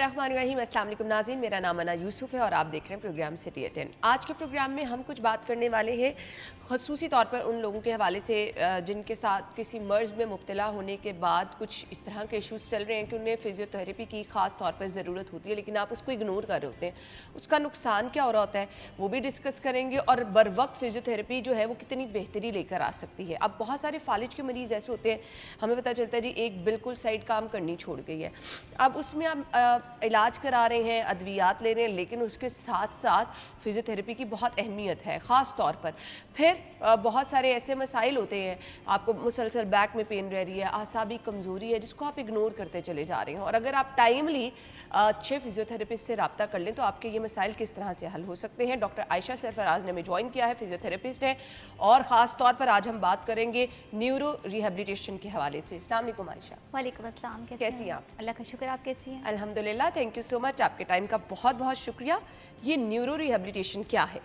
बिस्मिल्लाहिर्रहमानिर्रहीम। अस्सलाम वालेकुम नाज़रीन, मेरा नाम अना यूसुफ है और आप देख रहे हैं प्रोग्राम सिटी एट 10। आज के प्रोग्राम में हम कुछ बात करने वाले हैं ख़ुसूसी तौर पर उन लोगों के हवाले से जिनके साथ किसी मर्ज़ में मुब्तला होने के बाद कुछ इस तरह के इशूज़ चल रहे हैं कि उन्हें फ़िज़ियोथेरेपी की ख़ास तौर पर ज़रूरत होती है, लेकिन आप उसको इग्नोर कर रहे होते हैं। उसका नुकसान क्या हो रहा होता है वो भी डिस्कस करेंगे, और बर वक्त फ़िज़ियोथेरेपी जो है वो कितनी बेहतरी लेकर आ सकती है। अब बहुत सारे फालिज के मरीज़ ऐसे होते हैं, हमें पता चलता है जी एक बिल्कुल साइड काम करनी छोड़ गई है, अब उसमें आप इलाज करा रहे हैं, अद्वियात ले रहे हैं, लेकिन उसके साथ साथ फ़िज़ियोथेरेपी की बहुत अहमियत है ख़ास तौर पर। फिर बहुत सारे ऐसे मसाइल होते हैं, आपको मुसलसल बैक में पेन रह रही है, आसाबी कमज़ोरी है जिसको आप इग्नोर करते चले जा रहे हैं, और अगर आप टाइमली अच्छे फ़िज़ियोथेरेपिस्ट से रब्ता कर लें तो आपके ये मसाइल किस तरह से हल हो सकते हैं। डॉक्टर आयशा सरफराज ने हमें ज्वाइन किया है, फ़िज़ियोथेरेपिस्ट है, और ख़ास तौर पर आज हम बात करेंगे न्यूरो रिहेबिलिटेशन के हवाले से। अस्सलाम वालेकुम आयशा। वालेकुम अस्सलाम। कैसी हैं आप? अल्लाह का शुक्र, आप कैसी हैं? अल्हम्दुलिल्लाह, थैंक यू सो मच, आपके टाइम का बहुत बहुत शुक्रिया। ये न्यूरो रिहेबिलिटेशन क्या है?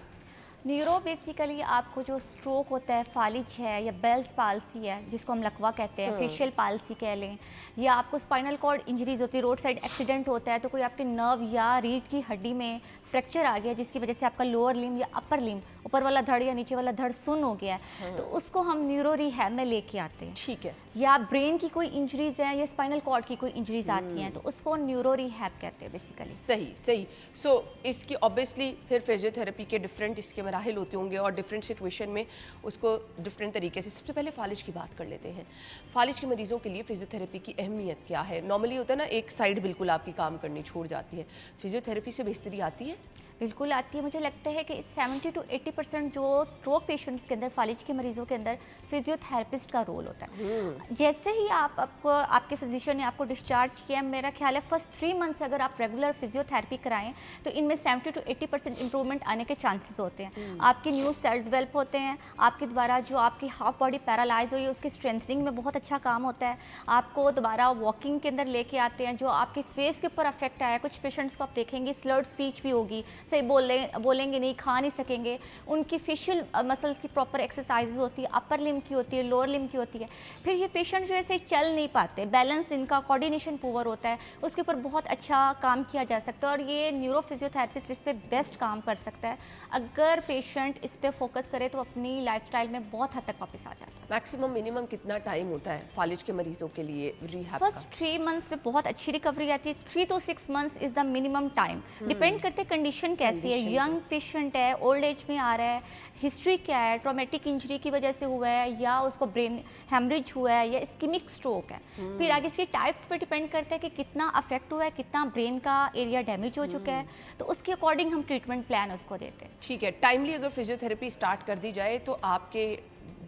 न्यूरो बेसिकली आपको जो स्ट्रोक होता है, फालिज है या बेल्स पाल्सी है जिसको हम लकवा कहते हैं, फेशियल पाल्सी कह लें, या आपको स्पाइनल कॉर्ड इंजरीज होती है, रोड साइड एक्सीडेंट होता है तो कोई आपके नर्व या रीढ़ की हड्डी में फ्रैक्चर आ गया जिसकी वजह से आपका लोअर लिम्ब या अपर लिम्ब, ऊपर वाला धड़ या नीचे वाला धड़ सुन्न हो गया है, तो उसको हम न्यूरो रिहैब में लेके आते हैं। ठीक है। या ब्रेन की कोई इंजरीज है या स्पाइनल कॉर्ड की कोई इंजरीज आती हैं तो उसको न्यूरो रिहैब कहते हैं बेसिकली। सही सही। सो इसकी ऑब्वियसली फिर फिजियोथेरेपी के डिफरेंट इसके मराहिल होते होंगे और डिफरेंट सिचुएशन में उसको डिफरेंट तरीके से। सबसे पहले फालिज की बात कर लेते हैं। फालिज के मरीजों के लिए फिजियोथेरेपी की अहमियत क्या है? नॉर्मली होता है ना, एक साइड बिल्कुल आपकी काम करनी छोड़ जाती है, फिजियोथेरेपी से बेहतरी आती है? बिल्कुल आती है। मुझे लगता है कि 70 to 80% जो स्ट्रोक पेशेंट्स के अंदर, फालिज के मरीजों के अंदर फिजियोथेरेपिस्ट का रोल होता है। जैसे ही आपको आपके फिजिशियन ने आपको डिस्चार्ज किया, मेरा ख्याल है फर्स्ट 3 मंथ्स अगर आप रेगुलर फिजियोथेरेपी कराएं तो इनमें 70 to 80% इंप्रूवमेंट आने के चांसेस होते हैं। आपके न्यू सेल डेवलप होते हैं, आपके द्वारा जो आपकी हाफ बॉडी पैरालाइज हुई है उसकी स्ट्रेंथनिंग में बहुत अच्छा काम होता है। आपको दोबारा वॉकिंग के अंदर लेके आते हैं। जो आपके फेस के ऊपर अफेक्ट आया, कुछ पेशेंट्स को आप देखेंगे स्लर्ड स्पीच भी होगी, सही बोलेंगे नहीं, खा नहीं सकेंगे, उनकी फेशियल मसल्स की प्रॉपर एक्सरसाइज होती है, अपर लिम्ब की होती है, लोअर लिम्ब की होती है। फिर ये पेशेंट जो है सही चल नहीं पाते, बैलेंस इनका, कोऑर्डिनेशन पुअर होता है, उसके ऊपर बहुत अच्छा काम किया जा सकता है और ये न्यूरो फिजियोथेरेपिस्ट इस पर बेस्ट काम कर सकता है। अगर पेशेंट इस पर फोकस करे तो अपनी लाइफस्टाइल में बहुत हद तक वापस आ जाता है। मैक्सिमम मिनिमम कितना टाइम होता है फालिज के मरीजों के लिए रिहैब का? फर्स्ट 3 मंथ्स में बहुत अच्छी रिकवरी आती है। 3 to 6 months is the minimum time. Depend करते हैं कंडीशन कैसी है, यंग पेशेंट है, ओल्ड एज में आ रहा है, हिस्ट्री क्या है, ट्रॉमेटिक इंजरी की वजह से हुआ है या उसको ब्रेन हेमरेज हुआ है या इस्केमिक स्ट्रोक है। फिर आगे इसकी टाइप्स पर डिपेंड करता है कि कितना अफेक्ट हुआ है, कितना ब्रेन का एरिया डैमेज हो चुका है, तो उसके अकॉर्डिंग हम ट्रीटमेंट प्लान उसको देते हैं। ठीक है। टाइमली अगर फिजियोथेरेपी स्टार्ट कर दी जाए तो आपके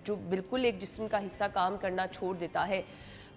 जो बिल्कुल एक जिस्म का हिस्सा काम करना छोड़ देता है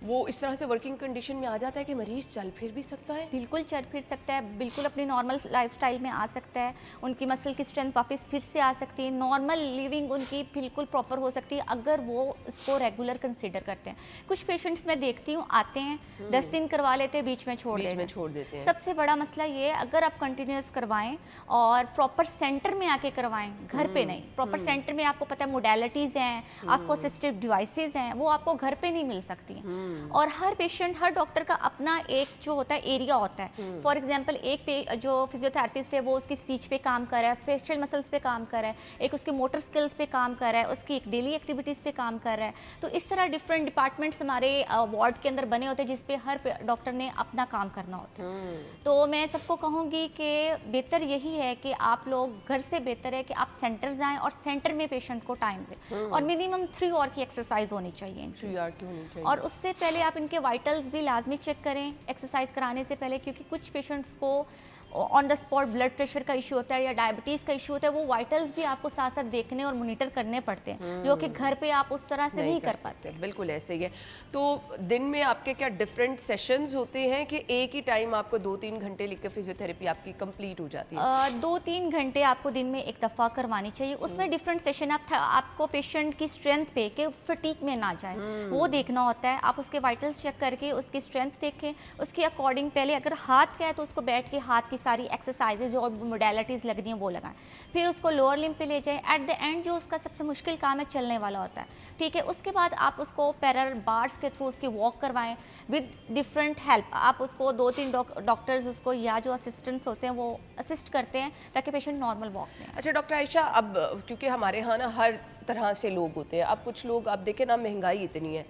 वो इस तरह से वर्किंग कंडीशन में आ जाता है कि मरीज चल फिर भी सकता है? बिल्कुल चल फिर सकता है, बिल्कुल अपनी नॉर्मल लाइफस्टाइल में आ सकता है, उनकी मसल की स्ट्रेंथ वापस फिर से आ सकती है, नॉर्मल लिविंग उनकी बिल्कुल प्रॉपर हो सकती है अगर वो इसको रेगुलर कंसीडर करते हैं। कुछ पेशेंट्स मैं देखती हूँ आते हैं 10 दिन करवा लेते हैं, बीच में छोड़ देते हैं। सबसे बड़ा मसला ये है अगर आप कंटिन्यूस करवाएं और प्रॉपर सेंटर में आके करवाएं, घर पे नहीं, प्रॉपर सेंटर में आपको पता है मोडेलिटीज़ हैं, आपको असिस्टिव डिवाइसेज हैं, वो आपको घर पे नहीं मिल सकती। और हर पेशेंट, हर डॉक्टर का अपना एक जो होता है एरिया होता है। फॉर एग्जांपल एक जो फिजियोथेरेपिस्ट है वो उसकी स्पीच पे काम कर रहा है, फेशियल मसल्स पे काम कर रहा है, एक उसके मोटर स्किल्स पे काम कर रहा है, उसकी एक डेली एक्टिविटीज़ पे काम कर रहा है। तो इस तरह डिफरेंट डिपार्टमेंट्स हमारे वार्ड के अंदर बने होते हैं जिसपे हर डॉक्टर ने अपना काम करना होता है। तो मैं सबको कहूँगी कि बेहतर यही है कि आप लोग घर से बेहतर है कि आप सेंटर जाएँ और सेंटर में पेशेंट को टाइम दें, और मिनिमम 3 आवर की एक्सरसाइज होनी चाहिए। 3 आवर की होनी चाहिए। और उससे पहले आप इनके वाइटल्स भी लाजमी चेक करें एक्सरसाइज कराने से पहले, क्योंकि कुछ पेशेंट्स को on the spot blood pressure का इशू होता है या डायबिटीज़ का इशू होता है, वो वाइटल्स भी आपको साथ साथ देखने और मॉनिटर करने पड़ते हैं, जो कि घर पे आप उस तरह से नहीं कर पाते। बिल्कुल ऐसे ही है। तो दिन में आपके क्या डिफरेंट सेशंस होते हैं कि एक ही टाइम आपको 2-3 घंटे लेकर फिजियोथेरेपी आपकी कंप्लीट हो जाती है? 2-3 घंटे आपको दिन में एक दफ़ा करवानी चाहिए। उसमें डिफरेंट सेशन आपको पेशेंट की स्ट्रेंथ पे कि फटीक में ना जाए वो देखना होता है। आप उसके वाइटल्स चेक करके उसकी स्ट्रेंथ देखें, उसके अकॉर्डिंग पहले अगर हाथ का है तो उसको बैठ के हाथ की बाकी सारी एक्सरसाइजेज और मोडेलिटीज़ लगनी है वो लगाएं, फिर उसको लोअर लिम्ब पे ले जाएं। एट द एंड जो उसका सबसे मुश्किल काम है चलने वाला होता है, ठीक है, उसके बाद आप उसको पैरल बार्स के थ्रू उसकी वॉक करवाएं विद डिफरेंट हेल्प। आप उसको 2-3 डॉक्टर्स उसको या जो असिस्टेंट्स होते हैं वो असिस्ट करते हैं ताकि पेशेंट नॉर्मल वॉक में। अच्छा डॉक्टर आयशा, अब क्योंकि हमारे यहाँ ना हर तरह से लोग होते हैं, अब कुछ लोग आप देखें ना, महंगाई इतनी है,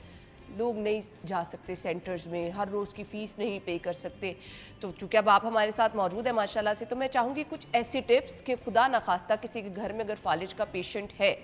लोग नहीं जा सकते सेंटर्स में, हर रोज़ की फ़ीस नहीं पे कर सकते। तो चूँकि अब आप हमारे साथ मौजूद हैं माशाल्लाह से, तो मैं चाहूँगी कुछ ऐसी टिप्स कि खुदा न खास्ता किसी के घर में अगर फालिज का पेशेंट है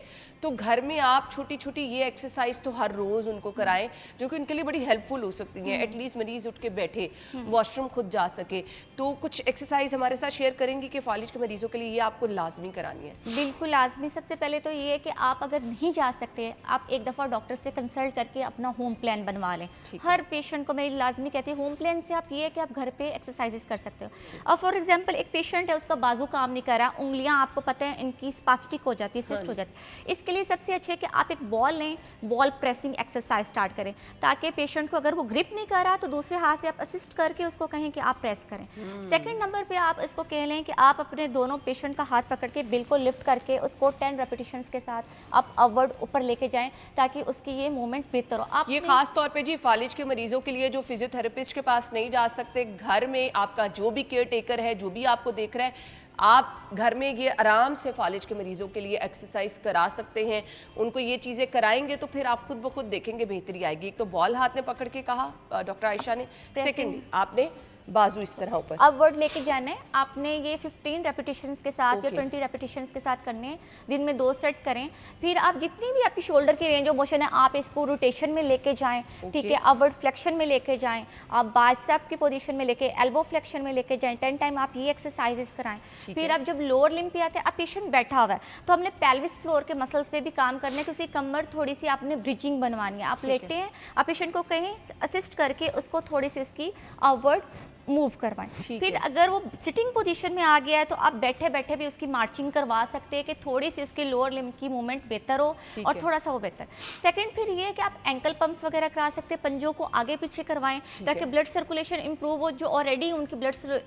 तो घर में आप छोटी छोटी ये एक्सरसाइज तो हर रोज़ उनको कराएं जो कि उनके लिए बड़ी हेल्पफुल हो सकती हैं। एटलीस्ट मरीज़ उठ के बैठे, वॉशरूम खुद जा सके। तो कुछ एक्सरसाइज हमारे साथ शेयर करेंगी कि फालिज के मरीज़ों के लिए ये आपको लाजमी करानी है? बिल्कुल लाजमी। सबसे पहले तो ये है कि आप अगर नहीं जा सकते, आप एक दफ़ा डॉक्टर से कंसल्ट करके अपना होम प्लान बनवा लें। हर पेशेंट को मैं लाजमी कहती हूँ होम प्लान से आप ये है कि आप घर पे एक्सरसाइजेस कर सकते हो। अब फॉर एग्जांपल एक पेशेंट है, उसका बाजू काम नहीं कर रहा, उंगलियां आपको पता है इनकी स्पास्टिक हो जाती है, सिस्ट हो जाती है। इसके लिए सबसे अच्छे है कि आप एक बॉल लें, बॉल प्रेसिंग एक्सरसाइज स्टार्ट करें ताकि पेशेंट को अगर वो ग्रिप नहीं कर रहा तो दूसरे हाथ से आप असिस्ट करके उसको कहें कि आप प्रेस करें। सेकेंड नंबर पर आप इसको कह लें कि आप अपने दोनों पेशेंट का हाथ पकड़ के बिल्कुल लिफ्ट करके उसको 10 रेपिटेशंस के साथ आप अपवर्ड ऊपर लेके जाएं ताकि उसकी ये मूवमेंट बेहतर हो। आप ये खास तौर पे जी फालिज के मरीजों के लिए जो फिजियोथेरेपिस्ट के पास नहीं जा सकते, घर में आपका जो भी केयर टेकर है, जो भी आपको देख रहा है, आप घर में ये आराम से फालिज के मरीजों के लिए एक्सरसाइज करा सकते हैं। उनको ये चीज़ें कराएंगे तो फिर आप खुद ब खुद देखेंगे बेहतरी आएगी। एक तो बॉल हाथ में पकड़ के कहा डॉक्टर आयशा ने, सेकेंडली आपने बाजू इस तरह ऊपर अपवर्ड लेके जाना है। आपने ये 15 रेपिटेशंस के साथ या 20 रेपिटेशंस के साथ करने हैं। दिन में 2 सेट करें। फिर आप जितनी भी आपकी शोल्डर की रेंज ऑफ मोशन है आप इसको रोटेशन में लेके जाएं, ठीक है, अपवर्ड फ्लेक्शन में लेके जाएं, आप बाइसेप की पोजीशन में लेके एल्बो फ्लेक्शन में लेके जाएं। 10 टाइम आप ये एक्सरसाइजेस कराएं। फिर आप जब लोअर लिम्ब पे आते हैं, आप पेशेंट बैठा हुआ है तो हमने पेल्विस फ्लोर के मसल्स पे भी काम करना है, तो उसकी कमर थोड़ी सी आपने ब्रिजिंग बनवानी है। आप लेटे हैं, आप पेशेंट को कहीं असिस्ट करके उसको थोड़ी सी उसकी अपवर्ड मूव करवाएं। फिर अगर वो सिटिंग पोजीशन में आ गया है तो आप बैठे बैठे भी उसकी मार्चिंग करवा सकते हैं कि थोड़ी सी उसकी लोअर लिम्ब की मूवमेंट बेहतर हो और थोड़ा सा वो बेहतर। सेकंड फिर ये है कि आप एंकल पंप्स वगैरह करा सकते हैं, पंजों को आगे पीछे करवाएं ताकि ब्लड सर्कुलेशन इंप्रूव हो। जो ऑलरेडी उनकी ब्लड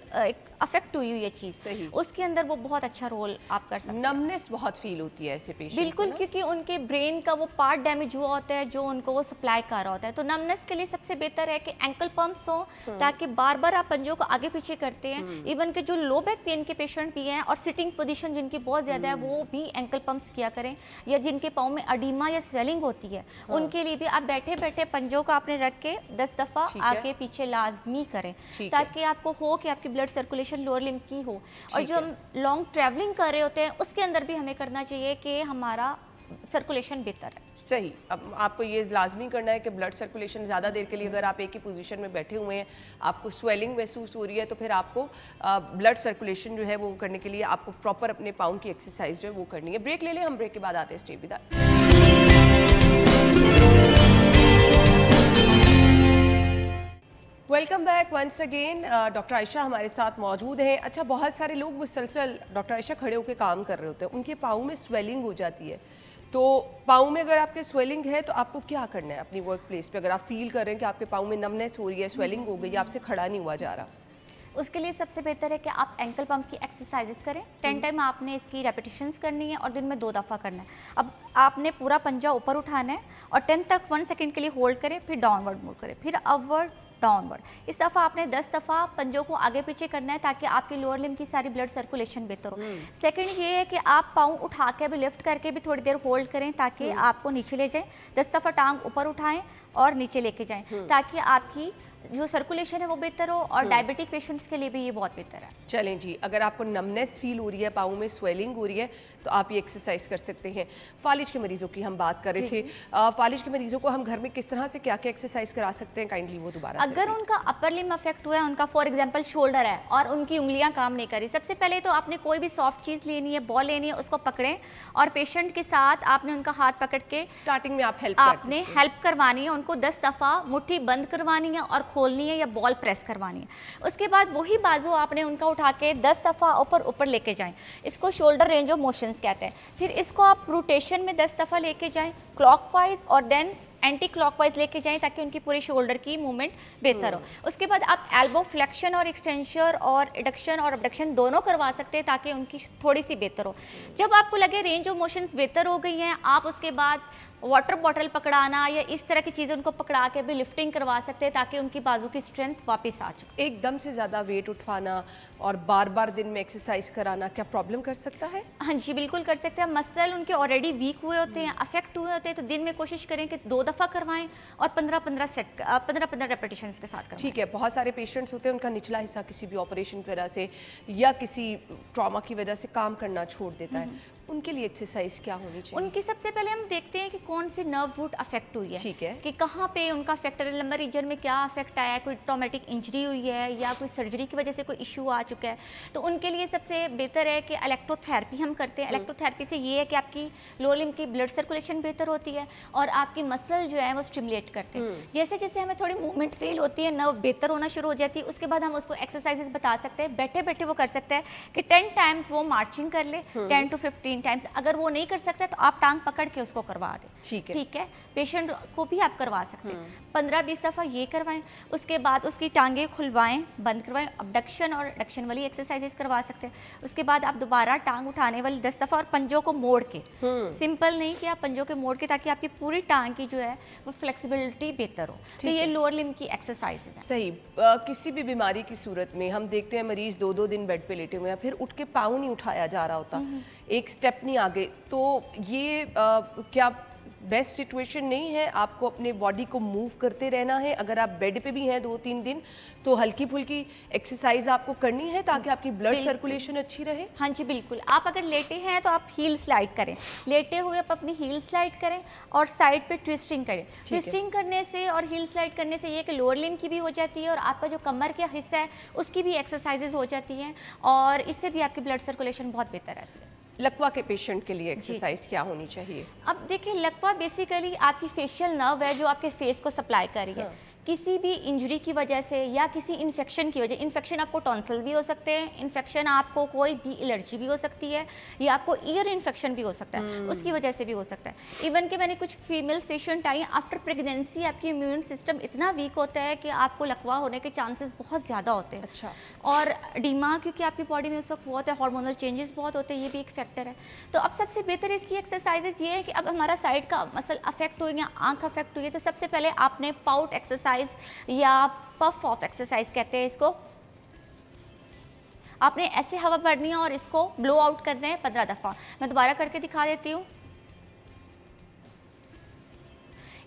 अफेक्ट हुई हुई है चीज़, उसके अंदर वो बहुत अच्छा रोल आप कर सकते हैं। नमनेस बहुत फील होती है ऐसे पेशेंट बिल्कुल, क्योंकि उनके ब्रेन का वो पार्ट डैमेज हुआ होता है जो उनको वो सप्लाई कर रहा होता है। तो नमनेस के लिए सबसे बेहतर है कि एंकल पंप्स हो ताकि बार बार आप पंजों को आगे पीछे करते हैं। इवन के जो लो बैक पेन के पेशेंट भी हैं और सिटिंग पोजीशन जिनकी बहुत ज़्यादा है वो भी एंकल पंप्स किया करें। या जिनके पाँव में अडीमा या स्वेलिंग होती है उनके लिए भी आप बैठे बैठे पंजों को आपने रख के 10 दफ़ा आगे पीछे लाजमी करें ताकि आपको हो कि आपकी ब्लड सर्कुलेशन लोअर लिम्ब की हो। और जो हम लॉन्ग ट्रैवलिंग कर रहे होते हैं उसके अंदर भी हमें करना चाहिए कि हमारा सर्कुलेशन बेहतर है। सही। अब आपको ये लाजमी करना है कि ब्लड सर्कुलेशन ज़्यादा देर के लिए अगर आप एक ही पोजीशन में बैठे हुए हैं, आपको स्वेलिंग महसूस हो रही है, तो फिर आपको ब्लड सर्कुलेशन जो है वो करने के लिए आपको प्रॉपर अपने पाँव की एक्सरसाइज जो है वो करनी है। ब्रेक ले लें, हम ब्रेक के बाद आते हैं। Stay with us. Welcome back once again. Doctor Ayesha हमारे साथ मौजूद हैं। अच्छा, बहुत सारे लोग मुसलसल डॉक्टर आयशा खड़े होकर काम कर रहे होते हैं, उनके पाँव में स्वेलिंग हो जाती है। तो पाँव में अगर आपके स्वेलिंग है तो आपको क्या करना है अपनी वर्क प्लेस पे? अगर आप फील कर रहे हैं कि आपके पाँव में नमनेस हो रही है, स्वेलिंग हो गई, आपसे खड़ा नहीं हुआ जा रहा, उसके लिए सबसे बेहतर है कि आप एंकल पंप की एक्सरसाइजेस करें। 10 टाइम आपने इसकी रेपिटेशंस करनी है और दिन में 2 दफ़ा करना है। अब आपने पूरा पंजा ऊपर उठाना है और 10 तक 1 सेकंड के लिए होल्ड करें, फिर डाउनवर्ड मूव करें, फिर अपवर्ड डाउनवर्ड। इस दफ़ा आपने 10 दफ़ा पंजों को आगे पीछे करना है ताकि आपकी लोअर लिम्ब की सारी ब्लड सर्कुलेशन बेहतर हो। सेकंड ये है कि आप पाँव उठा के भी लिफ्ट करके भी थोड़ी देर होल्ड करें ताकि आपको नीचे ले जाएं। 10 दफ़ा टांग ऊपर उठाएं और नीचे लेके जाएं ताकि आपकी जो सर्कुलेशन है वो बेहतर हो। और डायबिटिक पेशेंट्स के लिए भी ये बहुत बेहतर है। चलें जी, अगर आपको नमनेस फील हो रही है, पाँव में स्वेलिंग हो रही है, तो आप ये एक्सरसाइज कर सकते हैं। फालिज के मरीजों की हम बात कर रहे थे। फालिज के मरीजों को हम घर में किस तरह से क्या क्या एक्सरसाइज करा सकते हैं? काइंडली वो दोबारा अगर उनका अपर लिम्ब अफेक्ट हुआ है, उनका फॉर एग्जांपल शोल्डर है और उनकी उंगलियां काम नहीं करी, सबसे पहले तो आपने कोई भी सॉफ्ट चीज़ लेनी है, बॉल लेनी है, उसको पकड़ें और पेशेंट के साथ आपने उनका हाथ पकड़ के स्टार्टिंग में आप हेल्प करवानी है। उनको 10 दफ़ा मुट्ठी बंद करवानी है और खोलनी है या बॉल प्रेस करवानी है। उसके बाद वही बाजू आपने उनका उठा के 10 दफ़ा ऊपर लेके जाएं। इसको शोल्डर रेंज ऑफ मोशंस कहते हैं। फिर इसको आप रोटेशन में 10 दफ़ा लेके जाएं क्लॉकवाइज और देन एंटी क्लॉकवाइज लेके जाएं ताकि उनकी पूरी शोल्डर की मूवमेंट बेहतर हो। उसके बाद आप एल्बो फ्लेक्शन और एक्सटेंशन और एडक्शन और अबडक्शन दोनों करवा सकते हैं ताकि उनकी थोड़ी सी बेहतर हो। जब आपको लगे रेंज ऑफ मोशंस बेहतर हो गई हैं, आप उसके बाद वाटर बॉटल पकड़ाना या इस तरह की चीज़ें उनको पकड़ा के भी लिफ्टिंग करवा सकते हैं ताकि उनकी बाजू की स्ट्रेंथ वापस आ जाए। एकदम से ज़्यादा वेट उठाना और बार बार दिन में एक्सरसाइज कराना क्या प्रॉब्लम कर सकता है? हाँ जी, बिल्कुल कर सकते हैं। मसल उनके ऑलरेडी वीक हुए होते हैं, अफेक्ट हुए होते हैं, तो दिन में कोशिश करें कि 2 दफ़ा करवाएं और 15-15 रेपिटेशंस के साथ करवाएं। ठीक है, बहुत सारे पेशेंट्स होते हैं उनका निचला हिस्सा किसी भी ऑपरेशन की वजह से या किसी ट्रॉमा की वजह से काम करना छोड़ देता है, उनके लिए एक्सरसाइज क्या होनी चाहिए? उनकी सबसे पहले हम देखते हैं कि कौन सी नर्व रूट अफेक्ट हुई है, ठीक है, कि कहाँ पे उनका अफेक्ट है, लंबर रीजन में क्या अफेक्ट आया है, कोई ट्रॉमेटिक इंजरी हुई है या कोई सर्जरी की वजह से कोई इशू आ चुका है। तो उनके लिए सबसे बेहतर है कि इलेक्ट्रोथेरेपी हम करते हैं। इलेक्ट्रोथेरेपी से ये है कि आपकी लोअर लिम्ब की ब्लड सर्कुलेशन बेहतर होती है और आपकी मसल जो है वो स्टिमुलेट करते हैं। जैसे जैसे हमें थोड़ी मूवमेंट फील होती है, नर्व बेहतर होना शुरू हो जाती है, उसके बाद हम उसको एक्सरसाइजेस बता सकते हैं। बैठे बैठे वो कर सकते हैं कि 10 टाइम्स वो मार्चिंग कर ले, 10 to 15 टाइम्स। अगर वो नहीं कर सकता तो आप टांग पकड़ के उसको करवा दें। ठीक है, पेशेंट को भी आप करवा सकते हैं। 15-20 दफ़ा ये करवाएं, उसके बाद उसकी टांगें खुलवाएं, बंद करवाएं, अबडक्शन और एडक्शन वाली एक्सरसाइजेस करवा सकते हैं। उसके बाद आप दोबारा टांग उठाने वाली 10 दफ़ा और पंजों को मोड़ के, सिंपल नहीं कि आप पंजों के मोड़ के, ताकि आपकी पूरी टांग की जो है वो फ्लेक्सिबिलिटी बेहतर हो। तो ये लोअर लिम्ब की एक्सरसाइजेस हैं। सही। किसी भी बीमारी की सूरत में हम देखते हैं मरीज 2-2 दिन बेड पे लेटे हुए हैं, फिर उठ के पाँव नहीं उठाया जा रहा होता, एक स्टेप नहीं आगे, तो ये क्या बेस्ट सिचुएशन नहीं है? आपको अपने बॉडी को मूव करते रहना है। अगर आप बेड पे भी हैं 2-3 दिन तो हल्की फुल्की एक्सरसाइज आपको करनी है ताकि आपकी ब्लड सर्कुलेशन अच्छी रहे। हाँ जी, बिल्कुल। आप अगर लेटे हैं तो आप हील स्लाइड करें, लेटे हुए आप अपनी हील स्लाइड करें और साइड पे ट्विस्टिंग करें। ट्विस्टिंग करने से और हील स्लाइड करने से ये कि लोअर लिम्ब की भी हो जाती है और आपका जो कमर का हिस्सा है उसकी भी एक्सरसाइजेज हो जाती हैं और इससे भी आपकी ब्लड सर्कुलेशन बहुत बेहतर रहती है। लकवा के पेशेंट के लिए एक्सरसाइज क्या होनी चाहिए? अब देखिए, लकवा बेसिकली आपकी फेशियल नर्व है जो आपके फेस को सप्लाई कर रही है। किसी भी इंजरी की वजह से या किसी इन्फेक्शन की वजह, इन्फेक्शन आपको टॉन्सिल भी हो सकते हैं, इन्फेक्शन आपको कोई भी एलर्जी भी हो सकती है या आपको ईयर इन्फेक्शन भी हो सकता है, उसकी वजह से भी हो सकता है। इवन कि मैंने कुछ फीमेल्स पेशेंट आई, आफ्टर प्रेगनेंसी आपकी इम्यून सिस्टम इतना वीक होता है कि आपको लकवा होने के चांसेस बहुत ज़्यादा होते हैं। अच्छा। और डिमा, क्योंकि आपकी बॉडी में उस वक्त बहुत है, हार्मोनल चेंजेस बहुत होते हैं, ये भी एक फैक्टर है। तो अब सबसे बेहतर इसकी एक्सरसाइजेज ये है कि अब हमारा साइड का मसल अफेक्ट हुई या आँख अफेक्ट हुई है तो सबसे पहले आपने पाउट एक्सरसाइज या पफ ऑफ एक्सरसाइज कहते हैं इसको, आपने ऐसे हवा भरनी है और इसको ब्लो आउट करना है 15 दफ़ा। मैं दोबारा करके दिखा देती हूँ।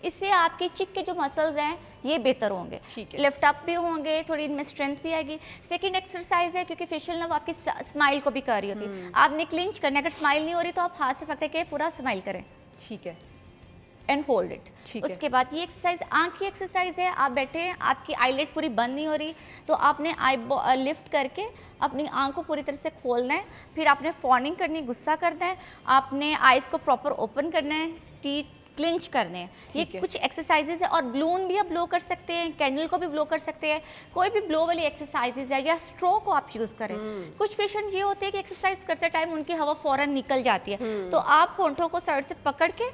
इससे आपके चिक के जो मसल्स हैं ये बेहतर होंगे, लिफ्ट अप भी होंगे, थोड़ी इनमें स्ट्रेंथ भी आएगी। सेकंड एक्सरसाइज है, क्योंकि फेशियल नर्व आपकी स्माइल को भी कर रही होती है, आपने क्लिंच करना है। अगर स्माइल नहीं हो रही तो आप हाथ से पकड़ के पूरा स्माइल करें। ठीक है। And hold it. उसके बाद ये एक्सरसाइज आँख की एक्सरसाइज है। आप बैठे हैं, आपकी आईलेट पूरी बंद नहीं हो रही तो आपने आई लिफ्ट करके अपनी आँख को पूरी तरह से खोलना है, फिर आपने फॉर्निंग करनी है, गुस्सा करना है, आपने आइज़ को प्रॉपर ओपन करना है, टीथ क्लिंच करने हैं। ये कुछ एक्सरसाइजेज है। और ब्लून भी आप ब्लो कर सकते हैं, कैंडल को भी ब्लो कर सकते हैं, कोई भी ब्लो वाली एक्सरसाइजेज है, या स्ट्रो को आप यूज़ करें। कुछ पेशेंट ये होते हैं कि एक्सरसाइज करते टाइम उनकी हवा फौरन निकल जाती है, तो आप होंठों को साइड से पकड़ के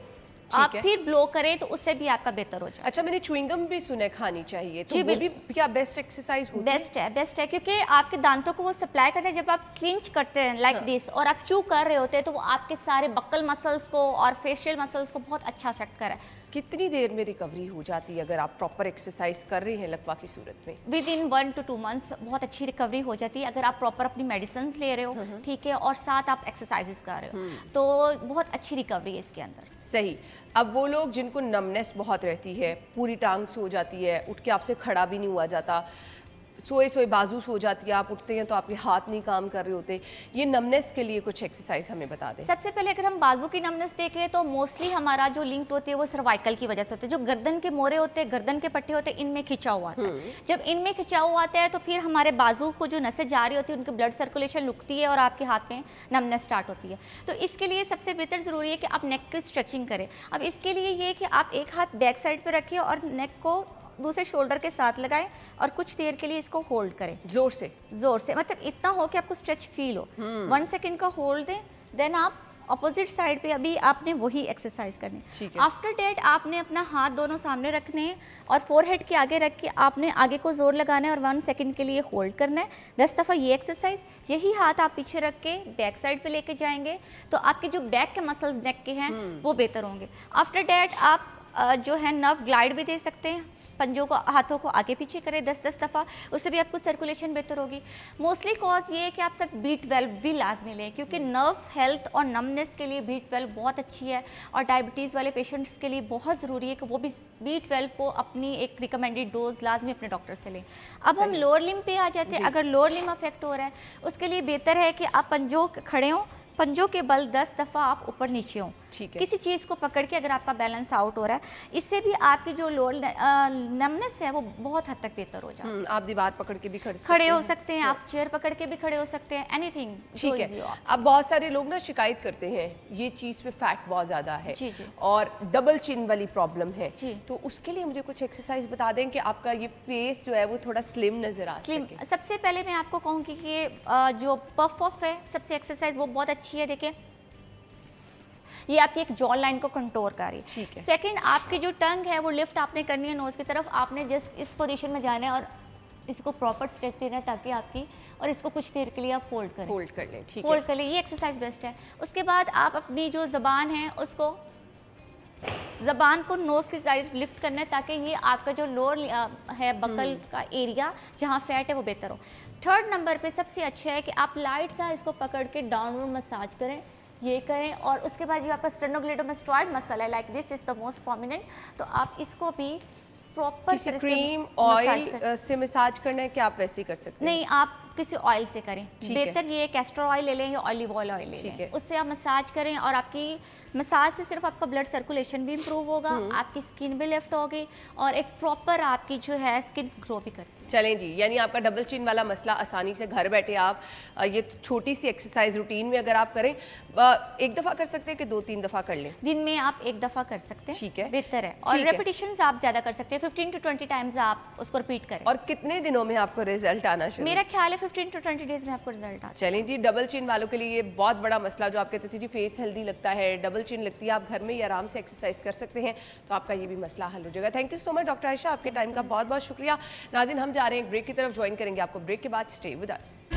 आप फिर ब्लो करें तो उससे भी आपका बेहतर हो जाए। अच्छा, मैंने च्युइंगम भी सुना है खानी चाहिए, तो वो भी क्या बेस्ट एक्सरसाइज होती है? बेस्ट है, क्योंकि आपके दांतों को वो सप्लाई करते हैं। जब आप क्लिंच करते हैं लाइक दिस और आप चू कर रहे होते हैं तो वो आपके सारे बक्कल मसल्स को और फेशियल मसल्स को बहुत अच्छा अफेक्ट कर रहा है। कितनी देर में रिकवरी हो जाती है अगर आप प्रॉपर एक्सरसाइज कर रहे हैं लकवा की सूरत में? विद इन 1 to 2 मंथ्स बहुत अच्छी रिकवरी हो जाती है अगर आप प्रॉपर अपनी मेडिसिन ले रहे हो, ठीक है, और साथ आप एक्सरसाइजेस कर रहे हो, तो बहुत अच्छी रिकवरी है इसके अंदर। सही। अब वो लोग जिनको नमनेस बहुत रहती है, पूरी टांग सो जाती है, उठ के आपसे खड़ा भी नहीं हुआ जाता, सोए सोए बाजू सो जाती है, आप उठते हैं तो आपके हाथ नहीं काम कर रहे होते, ये नमनेस के लिए कुछ एक्सरसाइज हमें बता दें। सबसे पहले अगर हम बाजू की नमनेस देखें तो मोस्टली हमारा जो लिंक होती है वो सर्वाइकल की वजह से होती है। जो गर्दन के मोरे होते हैं, गर्दन के पट्टे होते हैं, इनमें खिंचाव आता है। जब इनमें खिंचाव आता है तो फिर हमारे बाजू को जो नसें जा रही होती है उनकी ब्लड सर्कुलेशन रुकती है और आपके हाथ में नमनेस स्टार्ट होती है। तो इसके लिए सबसे बेहतर ज़रूरी है कि आप नेक की स्ट्रेचिंग करें। अब इसके लिए ये कि आप एक हाथ बैक साइड पर रखिए और नेक को दूसरे शोल्डर के साथ लगाएं और कुछ देर के लिए इसको होल्ड करें, जोर से, मतलब इतना हो कि आपको स्ट्रेच फील हो। 1 सेकेंड का होल्ड दें, देन आप अपोजिट साइड पे अभी आपने वही एक्सरसाइज करनी ठीक है। आफ्टर डेट आपने अपना हाथ दोनों सामने रखने हैं और फोरहेड के आगे रख के आपने आगे को जोर लगाना है और 1 सेकंड के लिए होल्ड करना है 10 दफ़ा ये एक्सरसाइज। यही हाथ आप पीछे रख के बैक साइड पे लेके जाएंगे तो आपके जो बैक के मसल्स नेक के हैं वो बेहतर होंगे। आफ्टर डेट आप जो है नर्व ग्लाइड भी दे सकते हैं, पंजों को हाथों को आगे पीछे करें 10-10 दफ़ा, उससे भी आपको सर्कुलेशन बेहतर होगी। मोस्टली कॉज ये है कि आप सब बीट वेल्व भी लाजमी लें क्योंकि नर्व हेल्थ और नमनेस के लिए बीट वेल्व बहुत अच्छी है और डायबिटीज़ वाले पेशेंट्स के लिए बहुत ज़रूरी है कि वो भी बीट वेल्व को अपनी एक रिकमेंडेड डोज लाजमी अपने डॉक्टर से लें। अब हम लोअर लिम्ब पे आ जाते हैं। अगर लोअर लिम्ब अफेक्ट हो रहा है उसके लिए बेहतर है कि आप पंजों खड़े हों, पंजों के बल 10 दफ़ा आप ऊपर नीचे हों, ठीक है। किसी चीज़ को पकड़ के अगर आपका बैलेंस आउट हो रहा है इससे भी आपकी जो लोअर नमनेस है वो बहुत हद तक बेहतर हो जाती है। आप दीवार पकड़ के भी खड़े हो सकते हैं, आप चेयर पकड़ के भी खड़े हो सकते हैं, एनीथिंग। ठीक है। अब बहुत सारे लोग ना शिकायत करते हैं ये चीज़ पे फैट बहुत ज़्यादा है जी जी और डबल चिन वाली प्रॉब्लम है जी। तो उसके लिए मुझे कुछ एक्सरसाइज बता दें कि आपका ये फेस जो है वो थोड़ा स्लिम नज़र आ स्लिम। सके। सबसे पहले मैं आपको कहूँगी कि जो पफ ऑफ है सबसे एक्सरसाइज वो बहुत अच्छी है। देखिए ये आपकी एक जॉ लाइन को कंट्रोल कर रही है। ठीक है। सेकंड आपकी जो टंग है वो लिफ्ट आपने करनी है नोज की तरफ, आपने जस्ट इस पोजीशन में जाना है और इसको प्रॉपर स्ट्रेच देना है ताकि आपकी और इसको कुछ देर के लिए आप होल्ड करें। होल्ड कर लें, ठीक है। होल्ड कर लें, ये एक्सरसाइज बेस्ट है। उसके बाद आप अपनी जो ज़बान है उसको ज़बान को नोज़ की साइड लिफ्ट करना है ताकि ये आपका जो लोअर है बकल का एरिया जहाँ फैट है वो बेहतर हो। थर्ड नंबर पे सबसे अच्छा है कि आप लाइट सा इसको पकड़ के डाउनवर्ड मसाज करें, ये करें और उसके बाद जो आपका स्टेर्नोग्लिटोमास्टॉइड मसल है like this is the most prominent, तो आप इसको भी प्रॉपर किसी क्रीम ऑयल से मसाज करना है कि आप वैसे ही कर सकते हैं? नहीं, आप किसी ऑयल से करें। बेहतर ये कैस्टर ऑयल ले लें या ऑलिव ऑयल ले लें, उससे आप मसाज करें और आपकी मसाज से सिर्फ आपका ब्लड सर्कुलेशन भी इम्प्रूव होगा, आपकी स्किन भी लिफ्ट होगी और एक प्रॉपर आपकी जो है स्किन ग्लो भी करती है। चलें जी, यानी आपका डबल चिन वाला मसला आसानी से घर बैठे आप ये छोटी सी एक्सरसाइज रूटीन में अगर आप करें, एक दफ़ा कर सकते हैं कि 2-3 दफ़ा कर लें? दिन में आप एक दफ़ा कर सकते हैं, ठीक है, बेहतर है। और रेपिटेशंस आप ज़्यादा कर सकते हैं, 15 to 20 टाइम्स आप उसको रिपीट करें। और कितने दिनों में आपको रिजल्ट आना शुरू? मेरा ख्याल है 15 to 20 डेज में आपको रिजल्ट आता है। चलें जी, डबल चिन वालों के लिए ये बहुत बड़ा मसला जो आप कहते थे जी फेस हेल्दी लगता है, डबल चिन लगती है, आप घर में ही आराम से एक्सरसाइज कर सकते हैं तो आपका ये भी मसला हल हो जाएगा। Thank you so much doctor Ayesha, आपके टाइम का बहुत बहुत शुक्रिया। नाज़रीन, हम जा रहे हैं ब्रेक की तरफ, ज्वाइन करेंगे आपको ब्रेक के बाद। Stay with us.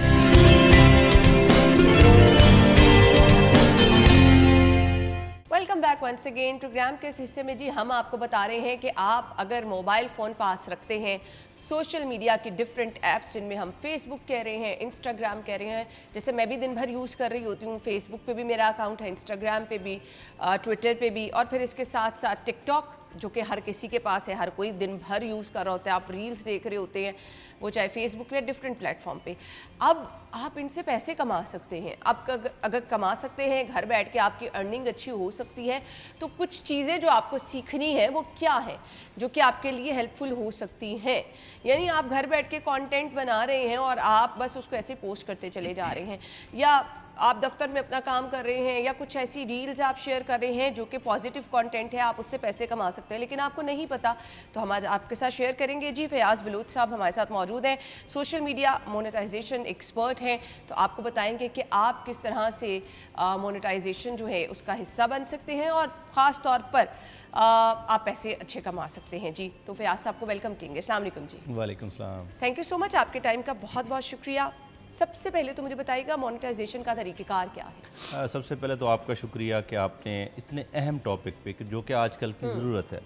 Welcome back once again. Programme के इस हिस्से में जी हम आपको बता रहे हैं कि आप अगर मोबाइल फ़ोन पास रखते हैं, सोशल मीडिया की डिफरेंट ऐप्स जिनमें हम फेसबुक कह रहे हैं, इंस्टाग्राम कह रहे हैं, जैसे मैं भी दिन भर यूज़ कर रही होती हूँ, फेसबुक पे भी मेरा अकाउंट है, इंस्टाग्राम पे भी, ट्विटर पे भी, और फिर इसके साथ साथ टिकटॉक जो कि हर किसी के पास है, हर कोई दिन भर यूज़ कर रहा होता है, आप रील्स देख रहे होते हैं, वो चाहे फेसबुक या डिफरेंट प्लेटफॉर्म पे। अब आप इनसे पैसे कमा सकते हैं। आप अगर कमा सकते हैं, घर बैठ के आपकी अर्निंग अच्छी हो सकती है, तो कुछ चीज़ें जो आपको सीखनी है वो क्या है जो कि आपके लिए हेल्पफुल हो सकती हैं। यानी आप घर बैठ के कंटेंट बना रहे हैं और आप बस उसको ऐसे पोस्ट करते चले जा रहे हैं, या आप दफ्तर में अपना काम कर रहे हैं, या कुछ ऐसी रील्स आप शेयर कर रहे हैं जो कि पॉजिटिव कंटेंट है, आप उससे पैसे कमा सकते हैं, लेकिन आपको नहीं पता, तो हम आज आपके साथ शेयर करेंगे। जी फयाज बलूच साहब हमारे साथ मौजूद हैं, सोशल मीडिया मोनेटाइजेशन एक्सपर्ट हैं, तो आपको बताएंगे कि आप किस तरह से मोनेटाइजेशन जो है उसका हिस्सा बन सकते हैं और ख़ास तौर पर आप पैसे अच्छे कमा सकते हैं। जी, तो फयाज साहब को वेलकम करेंगे। अस्सलाम वालेकुम जी। वालेकुम सलाम। थैंक यू सो मच, आपके टाइम का बहुत बहुत शुक्रिया। सबसे पहले तो मुझे बताइएगा मोनेटाइजेशन का तरीक़ेकार क्या है? सबसे पहले तो आपका शुक्रिया कि आपने इतने अहम टॉपिक पे कि जो कि आजकल की ज़रूरत है।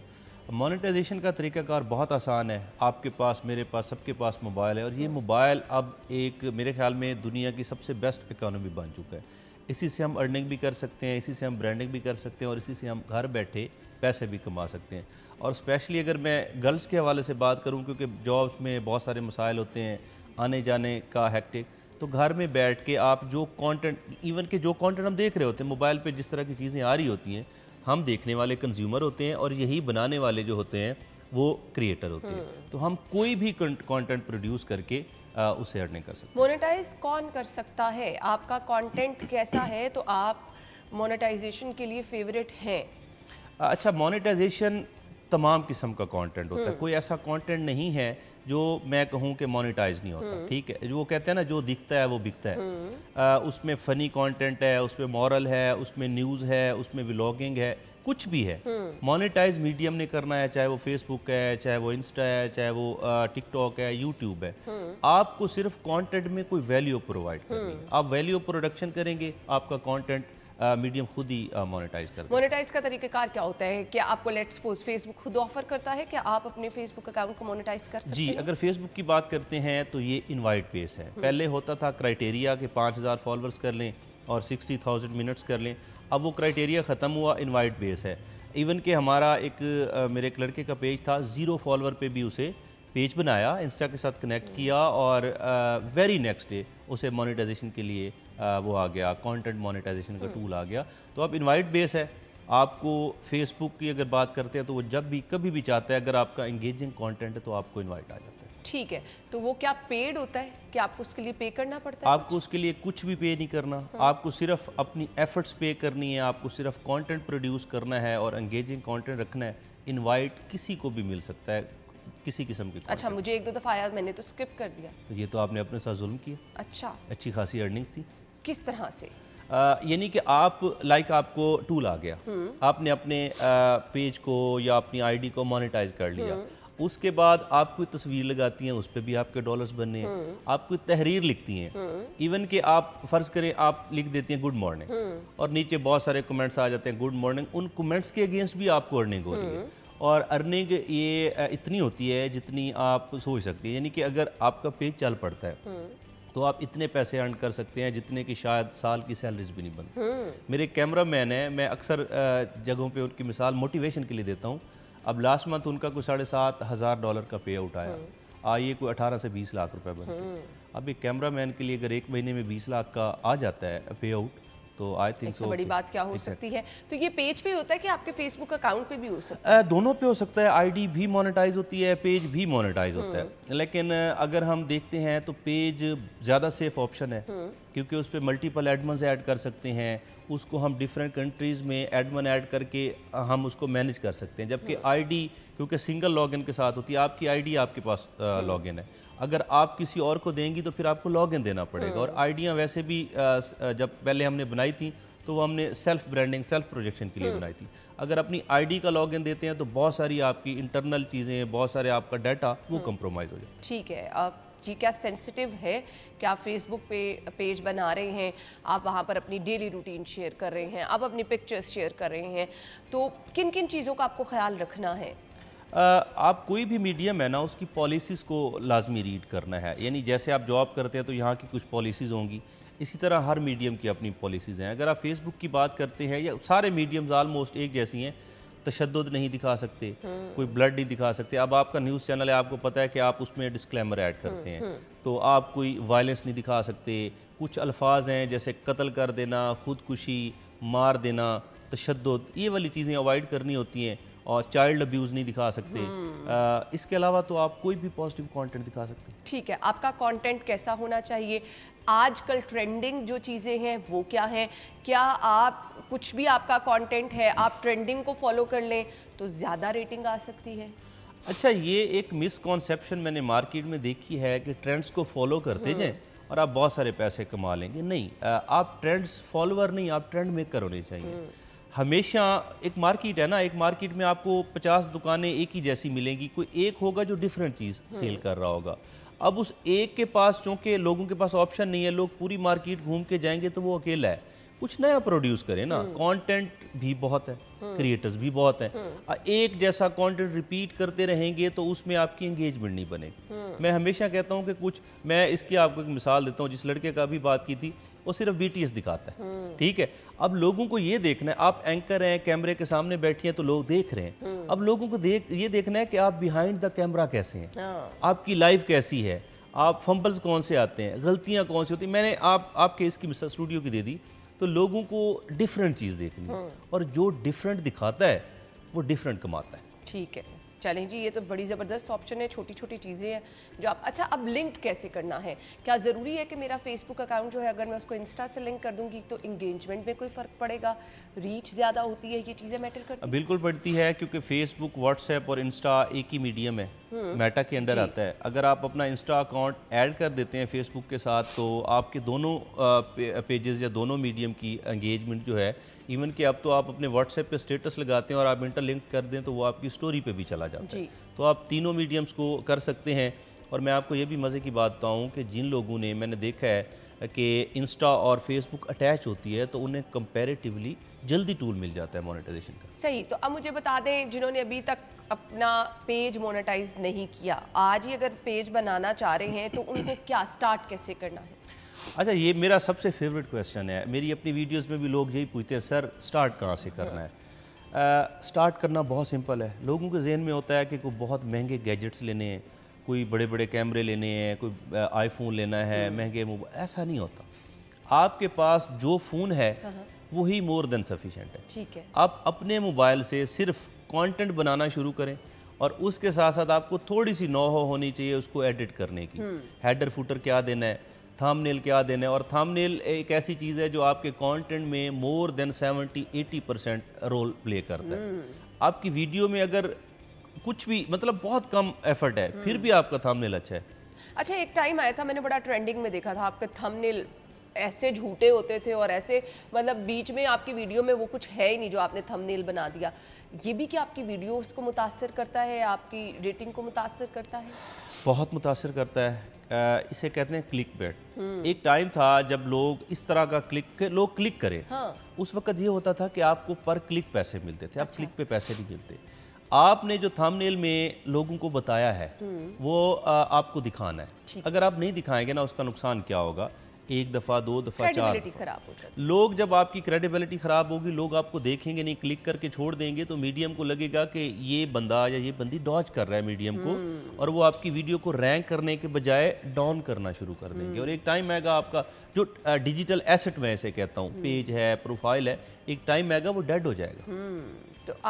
मोनेटाइजेशन का तरीक़ाकार बहुत आसान है। आपके पास, मेरे पास, सबके पास मोबाइल है और ये मोबाइल अब एक मेरे ख्याल में दुनिया की सबसे बेस्ट इकोनॉमी बन चुका है। इसी से हम अर्निंग भी कर सकते हैं, इसी से हम ब्रांडिंग भी कर सकते हैं और इसी से हम घर बैठे पैसे भी कमा सकते हैं। और स्पेशली अगर मैं गर्ल्स के हवाले से बात करूं, क्योंकि जॉब्स में बहुत सारे मसाइल होते हैं, आने जाने का हैक्टिक, तो घर में बैठ के आप जो कंटेंट, इवन के जो कंटेंट हम देख रहे होते हैं मोबाइल पे, जिस तरह की चीज़ें आ रही होती हैं, हम देखने वाले कंज्यूमर होते हैं और यही बनाने वाले जो होते हैं वो क्रिएटर होते हैं। तो हम कोई भी कंटेंट प्रोड्यूस करके उसे अर्निंग कर सकते हैं। मोनेटाइज कौन कर सकता है? आपका कंटेंट कैसा है तो आप मोनेटाइजेशन के लिए फेवरेट हैं? अच्छा, मोनेटाइजेशन तमाम किस्म का कंटेंट होता है। कोई ऐसा कंटेंट नहीं है जो मैं कहूँ कि मोनेटाइज नहीं होता, ठीक है। जो वो कहते हैं ना, जो दिखता है वो बिकता है। उसमें फ़नी कंटेंट है, उसमें मॉरल है, उसमें न्यूज़ है, उसमें व्लॉगिंग है, कुछ भी है। मोनेटाइज मीडियम ने करना है, चाहे वो फेसबुक है, चाहे वो इंस्टा है, चाहे वो टिकटॉक है, यूट्यूब है। आपको सिर्फ कंटेंट में कोई वैल्यू प्रोवाइड करनी है। आप वैल्यू प्रोडक्शन करेंगे, आपका कंटेंट मीडियम खुद ही मोनेटाइज कर देगा। मोनेटाइज का तरीक़ाकार क्या होता है? क्या आपको लेट्स सपोज फेसबुक खुद ऑफर करता है कि आप अपने फेसबुक अकाउंट को मोनेटाइज कर सकते जी, हैं? अगर फेसबुक की बात करते हैं तो ये इनवाइट बेस है। पहले होता था क्राइटेरिया के 5000 फॉलोअर्स कर लें और 60,000 मिनट्स कर लें। अब वो क्राइटेरिया ख़त्म हुआ, इनवाइट बेस है। इवन कि हमारा एक मेरे एक लड़के का पेज था, 0 फॉलोअर पे भी उसे पेज बनाया, इंस्टा के साथ कनेक्ट किया और वेरी नेक्स्ट डे उसे मोनेटाइजेशन के लिए वो आ गया, कंटेंट मोनेटाइजेशन का टूल आ गया। तो अब इनवाइट बेस है। आपको फेसबुक की अगर बात करते हैं तो वो जब भी कभी भी चाहता है, अगर आपका इंगेजिंग कंटेंट है तो आपको इनवाइट आ जाता है। ठीक है, तो वो क्या पेड होता है कि आपको उसके लिए पे करना पड़ता है? आपको उसके लिए कुछ भी पे नहीं करना, आपको सिर्फ अपनी एफर्ट्स पे करनी है, आपको सिर्फ कंटेंट प्रोड्यूस करना है और एंगेजिंग कंटेंट रखना है। इनवाइट किसी को भी मिल सकता है, किसी किस्म के। अच्छा, मुझे 1-2 दफ़ा आया, मैंने तो स्किप कर दिया। तो ये तो आपने अपने साथ जुल्म किया। अच्छा, अच्छी खासी अर्निंग्स थी। किस तरह से? यानी कि आप आपको टूल आ गया, आपने अपने पेज को या अपनी आईडी को मोनेटाइज कर लिया। उसके बाद आप कोई तस्वीर लगाती हैं, उस पर भी आपके डॉलर्स बनने हैं। आप कोई तहरीर लिखती हैं, इवन कि आप फ़र्ज़ करें आप लिख देती हैं गुड मॉर्निंग और नीचे बहुत सारे कमेंट्स आ जाते हैं गुड मॉर्निंग। उन कमेंट्स के अगेंस्ट भी आपको अर्निंग हो रही है। और अर्निंग ये इतनी होती है जितनी आप सोच सकती हैं। यानी कि अगर आपका पेज चल पड़ता है तो आप इतने पैसे अर्न कर सकते हैं जितने की शायद साल की सैलरीज भी नहीं बनती। मेरे कैमरा मैन है, मैं अक्सर जगहों पे उनकी मिसाल मोटिवेशन के लिए देता हूँ। अब लास्ट मंथ उनका कोई $7,500 का पे आउट आया, ये कोई 18 से 20 लाख रुपए बनते हैं। अब एक कैमरा मैन के लिए अगर एक महीने में 20 लाख का आ जाता है पे आउट, तो आई थिंक इससे बड़ी बात क्या हो सकती है? तो ये पेज पे होता है कि आपके फेसबुक अकाउंट पे भी हो सकता है? दोनों पे हो सकता है। आईडी भी मोनेटाइज होती है, पेज भी मोनेटाइज होता है। लेकिन अगर हम देखते हैं तो पेज ज़्यादा सेफ ऑप्शन है, क्योंकि उस पर मल्टीपल एडमन्स ऐड कर सकते हैं। उसको हम डिफरेंट कंट्रीज़ में एडमन ऐड करके हम उसको मैनेज कर सकते हैं। जबकि आईडी क्योंकि सिंगल लॉगिन के साथ होती है, आपकी आईडी आपके पास लॉगिन है। अगर आप किसी और को देंगी तो फिर आपको लॉगिन देना पड़ेगा। और आईडियाँ वैसे भी जब पहले हमने बनाई थी तो वो हमने सेल्फ ब्रांडिंग, सेल्फ प्रोजेक्शन के लिए बनाई थी। अगर अपनी आईडी का लॉगिन देते हैं तो बहुत सारी आपकी इंटरनल चीज़ें, बहुत सारे आपका डाटा वो कंप्रोमाइज़ हो जाए। ठीक है, अब ये क्या सेंसिटिव है कि आप फेसबुक पे पेज बना रहे हैं, आप वहाँ पर अपनी डेली रूटीन शेयर कर रहे हैं, आप अपनी पिक्चर्स शेयर कर रहे हैं, तो किन किन चीज़ों का आपको ख्याल रखना है? आप कोई भी मीडियम है ना, उसकी पॉलिसीज़ को लाजमी रीड करना है। यानी जैसे आप जॉब करते हैं तो यहाँ की कुछ पॉलिसीज़ होंगी, इसी तरह हर मीडियम की अपनी पॉलिसीज़ हैं। अगर आप फेसबुक की बात करते हैं, या सारे मीडियम्स आलमोस्ट एक जैसी हैं, तशद्दुद नहीं दिखा सकते, कोई ब्लड नहीं दिखा सकते। अब आपका न्यूज़ चैनल है, आपको पता है कि आप उसमें डिस्क्लेमर ऐड करते हैं, तो आप कोई वायलेंस नहीं दिखा सकते। कुछ अल्फाज हैं जैसे कत्ल कर देना, खुदकुशी, मार देना, तशद्दुद, ये वाली चीज़ें अवॉइड करनी होती हैं। और चाइल्ड अब्यूज़ नहीं दिखा सकते। इसके अलावा तो आप कोई भी पॉजिटिव कंटेंट दिखा सकते हैं। ठीक है, आपका कंटेंट कैसा होना चाहिए? आजकल ट्रेंडिंग जो चीज़ें हैं वो क्या हैं? क्या आप कुछ भी आपका कंटेंट है, आप ट्रेंडिंग को फॉलो कर लें तो ज़्यादा रेटिंग आ सकती है? अच्छा, ये एक मिसकॉन्सेप्शन मैंने मार्केट में देखी है कि ट्रेंड्स को फॉलो करते जाएं और आप बहुत सारे पैसे कमा लेंगे। नहीं, आप ट्रेंड्स फॉलोअर नहीं, आप ट्रेंड मेकर होने चाहिए। हमेशा एक मार्केट है ना, एक मार्केट में आपको 50 दुकानें एक ही जैसी मिलेंगी, कोई एक होगा जो डिफरेंट चीज़ सेल कर रहा होगा। अब उस एक के पास, चूँकि लोगों के पास ऑप्शन नहीं है, लोग पूरी मार्केट घूम के जाएंगे तो वो अकेला है। कुछ नया प्रोड्यूस करें ना। कंटेंट भी बहुत है, क्रिएटर्स भी बहुत हैं। एक जैसा कंटेंट रिपीट करते रहेंगे तो उसमें आपकी एंगेजमेंट नहीं बनेगी। मैं हमेशा कहता हूं कि मैं इसकी आपको एक मिसाल देता हूं। जिस लड़के का भी बात की थी, वो सिर्फ BTS दिखाता है, ठीक है। अब लोगों को ये देखना है, आप एंकर हैं, कैमरे के सामने बैठी हैं तो लोग देख रहे हैं। अब लोगों को ये देखना है कि आप बिहाइंड द कैमरा कैसे हैं, आपकी लाइफ कैसी है, आप फंबल्स कौन से आते हैं, गलतियां कौन सी होती हैं। मैंने आपके इसकी मिसाल स्टूडियो की दे दी। तो लोगों को डिफरेंट चीज़ देखनी है, और जो डिफरेंट दिखाता है वो डिफरेंट कमाता है। ठीक है, चलें जी, ये तो बड़ी ज़बरदस्त ऑप्शन है, छोटी छोटी चीज़ें हैं जो आप। अच्छा, अब लिंक्ड कैसे करना है? क्या ज़रूरी है कि मेरा फेसबुक अकाउंट जो है अगर मैं उसको इंस्टा से लिंक कर दूंगी तो इंगेजमेंट में कोई फ़र्क पड़ेगा, रीच ज़्यादा होती है, ये चीज़ें मैटर करती हैं? बिल्कुल पड़ती है, क्योंकि फेसबुक, व्हाट्सएप और इंस्टा एक ही मीडियम है, मेटा के अंडर आता है। अगर आप अपना इंस्टा अकाउंट ऐड कर देते हैं फेसबुक के साथ तो आपके दोनों पेजेस या दोनों मीडियम की एंगेजमेंट जो है, इवन कि अब तो आप अपने व्हाट्सएप पे स्टेटस लगाते हैं और आप इंटरलिंक कर दें तो वो आपकी स्टोरी पे भी चला जाता है। तो आप तीनों मीडियम्स को कर सकते हैं। और मैं आपको ये भी मज़े की बात बताऊँ कि जिन लोगों ने, मैंने देखा है कि इंस्टा और फेसबुक अटैच होती है तो उन्हें कंपैरेटिवली जल्दी टूल मिल जाता है मोनेटाइजेशन का। सही। तो अब मुझे बता दें, जिन्होंने अभी तक अपना पेज मोनेटाइज नहीं किया, आज ही अगर पेज बनाना चाह रहे हैं तो उनको क्या स्टार्ट कैसे करना है? अच्छा, ये मेरा सबसे फेवरेट क्वेश्चन है। मेरी अपनी वीडियोस में भी लोग यही पूछते हैं, सर स्टार्ट कहाँ से करना है? स्टार्ट करना बहुत सिंपल है। लोगों के जहन में होता है कि कोई बहुत महंगे गैजेट्स लेने हैं, कोई बड़े बड़े कैमरे लेने हैं, कोई आईफोन लेना है, महंगे मोबाइल। ऐसा नहीं होता। आपके पास जो फ़ोन है वही मोर देन सफिशेंट है। ठीक है। आप अपने मोबाइल से सिर्फ कंटेंट बनाना शुरू करें और उसके साथ साथ आपको थोड़ी सी नॉ होनी चाहिए उसको एडिट करने की। हेडर फुटर क्या देना है, थंबनेल क्या देना है। और थंबनेल एक ऐसी चीज़ है जो आपके कंटेंट में मोर देन 70-80% रोल प्ले करता है। आपकी वीडियो में अगर कुछ भी, मतलब बहुत कम एफर्ट है, फिर भी आपका थंबनेल अच्छा है। अच्छा, एक टाइम आया था, मैंने बड़ा ट्रेंडिंग में देखा था, आपके थंबनेल ऐसे झूठे होते थे और ऐसे, मतलब बीच में आपकी वीडियो में वो कुछ है ही नहीं जो आपने थंबनेल बना दिया। ये भी क्या आपकी वीडियोस को मुतासर करता है, आपकी रेटिंग को मुतासर करता है? बहुत मुतासर करता है। इसे कहते हैं क्लिक बेट। एक टाइम था जब लोग इस तरह का लोग क्लिक करें। हाँ। उस वक्त ये होता था कि आपको पर क्लिक पैसे मिलते थे। अब क्लिक पे पैसे नहीं मिलते। आपने जो थंबनेल में लोगों को बताया है वो आपको दिखाना है। अगर आप नहीं दिखाएंगे ना, उसका नुकसान क्या होगा? एक दफ़ा, दो दफ़ा, चार दफ़ा खराब हो जाती। लोग, जब आपकी क्रेडिबिलिटी ख़राब होगी, लोग आपको देखेंगे नहीं, क्लिक करके छोड़ देंगे, तो मीडियम को लगेगा कि ये बंदा या ये बंदी डॉज कर रहा है मीडियम को, और वो आपकी वीडियो को रैंक करने के बजाय डाउन करना शुरू कर देंगे। और एक टाइम आएगा आपका जो डिजिटल एसेट मैं इसे कहता हूँ, पेज है, प्रोफाइल है, एक टाइम आएगा वो डेड हो जाएगा। तो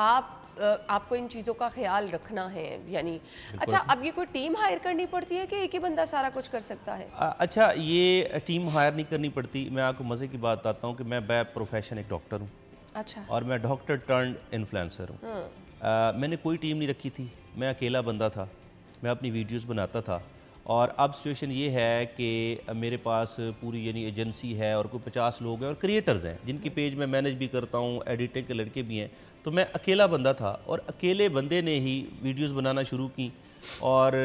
आपको इन चीज़ों का ख्याल रखना है यानी। अच्छा, अब ये कोई टीम हायर करनी पड़ती है कि एक ही बंदा सारा कुछ कर सकता है? अच्छा, ये टीम हायर नहीं करनी पड़ती। मैं आपको मज़े की बात बताता हूँ कि मैं बाय प्रोफेशन एक डॉक्टर हूँ। अच्छा। और मैं डॉक्टर टर्न्ड इन्फ्लुएंसर हूँ। मैंने कोई टीम नहीं रखी थी, मैं अकेला बंदा था, मैं अपनी वीडियोस बनाता था। और अब सिचुएशन ये है कि मेरे पास पूरी यानी एजेंसी है और कोई 50 लोग हैं और क्रिएटर्स हैं जिनकी पेज मैं मैनेज भी करता हूँ, एडिटिंग के लड़के भी हैं। तो मैं अकेला बंदा था और अकेले बंदे ने ही वीडियोस बनाना शुरू की। और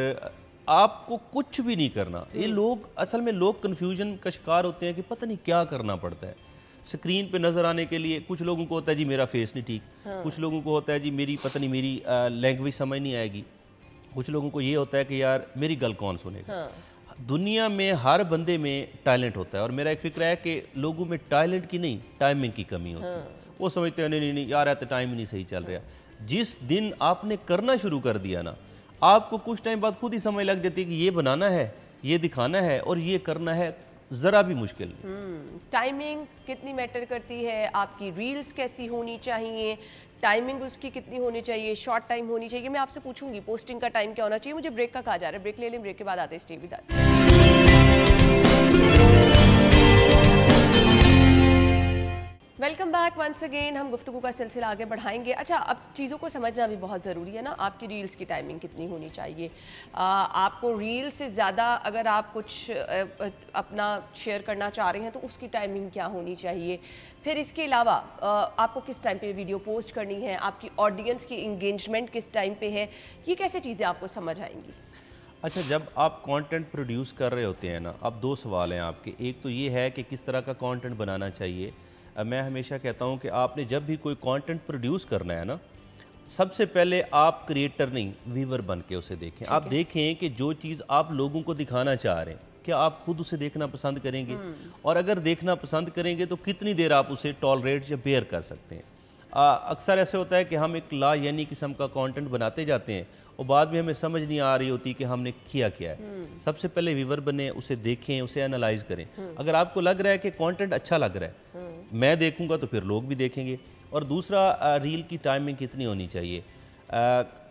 आपको कुछ भी नहीं करना। ये लोग, असल में लोग कन्फ्यूजन का शिकार होते हैं कि पता नहीं क्या करना पड़ता है स्क्रीन पे नज़र आने के लिए। कुछ लोगों को होता है जी मेरा फेस नहीं ठीक, कुछ लोगों को होता है जी मेरी पता नहीं मेरी लैंग्वेज समझ नहीं आएगी, कुछ लोगों को ये होता है कि यार मेरी गल कौन सुनेगा। दुनिया में हर बंदे में टैलेंट होता है और मेरा एक फिक्र है कि लोगों में टैलेंट की नहीं, टाइमिंग की कमी होती है। वो समझते हैं नहीं यार तो टाइम ही नहीं सही चल रहा। जिस दिन आपने करना शुरू कर दिया ना, आपको कुछ टाइम बाद खुद ही समझ लग जाती है कि ये बनाना है, ये दिखाना है और ये करना है, ज़रा भी मुश्किल नहीं। टाइमिंग कितनी मैटर करती है? आपकी रील्स कैसी होनी चाहिए? टाइमिंग उसकी कितनी होनी चाहिए? शॉर्ट टाइम होनी चाहिए? मैं आपसे पूछूंगी पोस्टिंग का टाइम क्या होना चाहिए। मुझे ब्रेक का कहा जा रहा है, ब्रेक ले लें, ब्रेक के बाद आते हैं। Stay with us. Welcome back once again. हम गुफ्तगू का सिलसिला आगे बढ़ाएंगे। अच्छा, अब चीज़ों को समझना भी बहुत ज़रूरी है ना। आपकी रील्स की टाइमिंग कितनी होनी चाहिए? आपको रील से ज़्यादा अगर आप कुछ अपना शेयर करना चाह रहे हैं तो उसकी टाइमिंग क्या होनी चाहिए? फिर इसके अलावा आपको किस टाइम पे वीडियो पोस्ट करनी है? आपकी ऑडियंस की इंगेजमेंट किस टाइम पे है? ये कैसे चीज़ें आपको समझ आएंगी? अच्छा, जब आप कंटेंट प्रोड्यूस कर रहे होते हैं ना, अब दो सवाल हैं आपके। एक तो ये है कि किस तरह का कंटेंट बनाना चाहिए। मैं हमेशा कहता हूँ कि आपने जब भी कोई कंटेंट प्रोड्यूस करना है ना, सबसे पहले आप क्रिएटर नहीं, व्यूअर बन के उसे देखें। आप देखें कि जो चीज़ आप लोगों को दिखाना चाह रहे हैं, क्या आप खुद उसे देखना पसंद करेंगे? और अगर देखना पसंद करेंगे तो कितनी देर आप उसे टॉलरेट या बेयर कर सकते हैं। अक्सर ऐसे होता है कि हम एक ला यानी किस्म का कंटेंट बनाते जाते हैं और बाद में हमें समझ नहीं आ रही होती कि हमने किया क्या है। सबसे पहले व्यूअर बने, उसे देखें, उसे एनालाइज करें। अगर आपको लग रहा है कि कंटेंट अच्छा लग रहा है, मैं देखूंगा तो फिर लोग भी देखेंगे। और दूसरा, रील की टाइमिंग कितनी होनी चाहिए।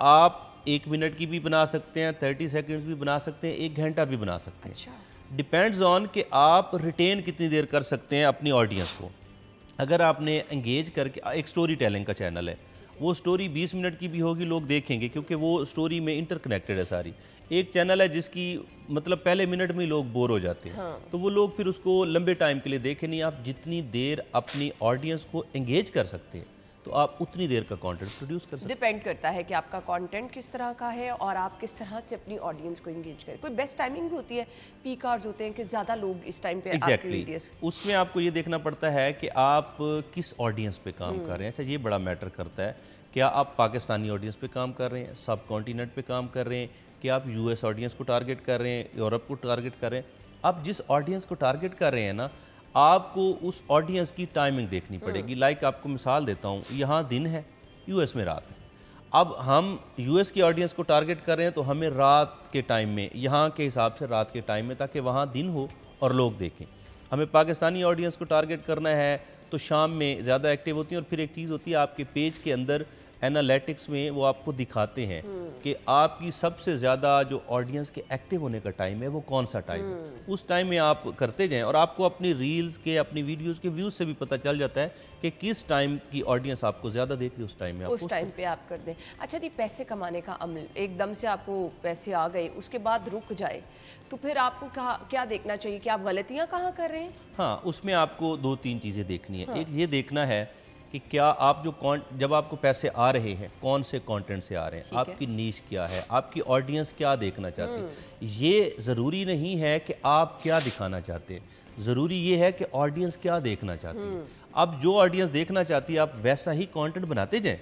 आप आप 1 मिनट की भी बना सकते हैं, 30 सेकंड्स भी बना सकते हैं, 1 घंटा भी बना सकते हैं। अच्छा। डिपेंड्स ऑन कि आप रिटेन कितनी देर कर सकते हैं अपनी ऑडियंस को। अगर आपने एंगेज करके, एक स्टोरी टेलिंग का चैनल है, वो स्टोरी 20 मिनट की भी होगी, लोग देखेंगे क्योंकि वो स्टोरी में इंटरकनेक्टेड है सारी। एक चैनल है जिसकी मतलब पहले मिनट में ही लोग बोर हो जाते हैं, हाँ। तो वो लोग फिर उसको लंबे टाइम के लिए देखें नहीं। आप जितनी देर अपनी ऑडियंस को एंगेज कर सकते हैं तो आप उतनी देर का कंटेंट प्रोड्यूस कर सकते हैं। डिपेंड करता है कि आपका कंटेंट किस तरह का है और आप किस तरह से अपनी ऑडियंस को एंगेज करें। कोई बेस्ट टाइमिंग भी होती है, पीक आवर्स होते हैं कि ज़्यादा लोग इस टाइम पे आपकी एग्जैक्टली वीडियोस। उसमें आपको ये देखना पड़ता है कि आप किस ऑडियंस पे काम कर रहे हैं। अच्छा, ये बड़ा मैटर करता है। क्या आप पाकिस्तानी ऑडियंस पे काम कर रहे हैं, सब कॉन्टिनेंट पे काम कर रहे हैं, कि आप यूएस ऑडियंस को टारगेट कर रहे हैं, यूरोप को टारगेट कर रहे हैं। आप जिस ऑडियंस को टारगेट कर रहे हैं ना, आपको उस ऑडियंस की टाइमिंग देखनी पड़ेगी। लाइक आपको मिसाल देता हूँ, यहाँ दिन है, यूएस में रात है। अब हम यूएस की ऑडियंस को टारगेट कर रहे हैं तो हमें रात के टाइम में, यहाँ के हिसाब से रात के टाइम में, ताकि वहाँ दिन हो और लोग देखें। हमें पाकिस्तानी ऑडियंस को टारगेट करना है तो शाम में ज़्यादा एक्टिव होती हैं। और फिर एक चीज़ होती है, आपके पेज के अंदर एनालिटिक्स में वो आपको दिखाते हैं कि आपकी सबसे ज़्यादा जो ऑडियंस के एक्टिव होने का टाइम है वो कौन सा टाइम है। उस टाइम में आप करते जाएं और आपको अपनी रील्स के, अपनी वीडियोस के व्यूज़ से भी पता चल जाता है कि किस टाइम की ऑडियंस आपको ज़्यादा देख रही है, उस टाइम में उस टाइम पे आप कर दें। अच्छा जी, पैसे कमाने का अमल, एकदम से आपको पैसे आ गए, उसके बाद रुक जाए, तो फिर आपको क्या देखना चाहिए कि आप गलतियाँ कहाँ कर रहे हैं? हाँ, उसमें आपको 2-3 चीज़ें देखनी है। एक ये देखना है कि क्या आप जब आपको पैसे आ रहे हैं, कौन से कंटेंट से आ रहे हैं, आपकी नीश क्या है, आपकी ऑडियंस क्या देखना चाहती है। ये ज़रूरी नहीं है कि आप क्या दिखाना चाहते हैं, ज़रूरी ये है कि ऑडियंस क्या देखना चाहती है। अब जो ऑडियंस देखना चाहती है आप वैसा ही कंटेंट बनाते जाएं,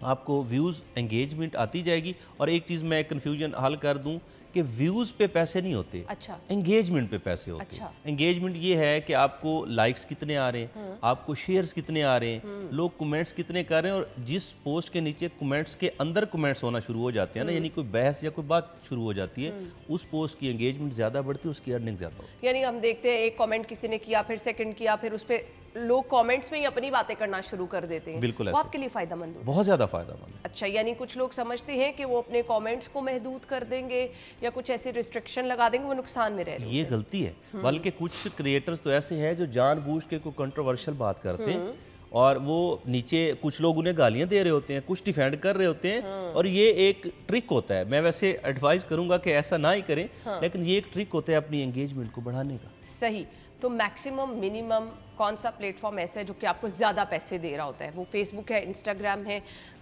आपको व्यूज़, एंगेजमेंट आती जाएगी। और एक चीज़ मैं कन्फ्यूजन हल कर दूं कि व्यूज़ पे पैसे नहीं होते, अच्छा। एंगेजमेंट पे पैसे होते हैं। एंगेजमेंट ये है कि आपको लाइक्स कितने आ रहे हैं, आपको शेयर्स कितने आ रहे हैं, लोग कमेंट्स कितने कर रहे हैं। और जिस पोस्ट के नीचे कमेंट्स के अंदर कमेंट्स होना शुरू हो जाते हैं ना, यानी कोई बहस या कोई बात शुरू हो जाती है, उस पोस्ट की एंगेजमेंट ज़्यादा बढ़ती है, उसकी अर्निंग ज़्यादा होती है। यानी हम देखते हैं एक कमेंट किसी ने किया, फिर सेकंड किया, फिर उस पर लोग कमेंट्स में ही अपनी बातें करना शुरू कर देते हैं। बिल्कुल वो आपके लिए फायदेमंद हो? बहुत ज़्यादा फ़ायदेमंद है। अच्छा, यानी कुछ लोग समझते हैं कि वो अपने कमेंट्स को महदूद कर देंगे या कुछ ऐसे रिस्ट्रिक्शन लगा देंगे, वो नुकसान में रह रहे ये गलती है। बल्कि कुछ क्रिएटर्स तो ऐसे हैं जो जानबूझ के कोई कंट्रोवर्शियल बात करते हैं और वो नीचे कुछ लोग उन्हें गालियां दे रहे होते हैं, कुछ डिफेंड कर रहे होते हैं। और ये एक ट्रिक होता है। मैं वैसे एडवाइस करूंगा कि ऐसा ना ही करें, लेकिन ये एक ट्रिक होता है अपनी एंगेजमेंट को बढ़ाने का। सही। तो मैक्सिमम मिनिमम कौन सा प्लेटफॉर्म ऐसा है जो कि आपको ज़्यादा पैसे दे रहा होता है? वो फेसबुक है, इंस्टाग्राम है?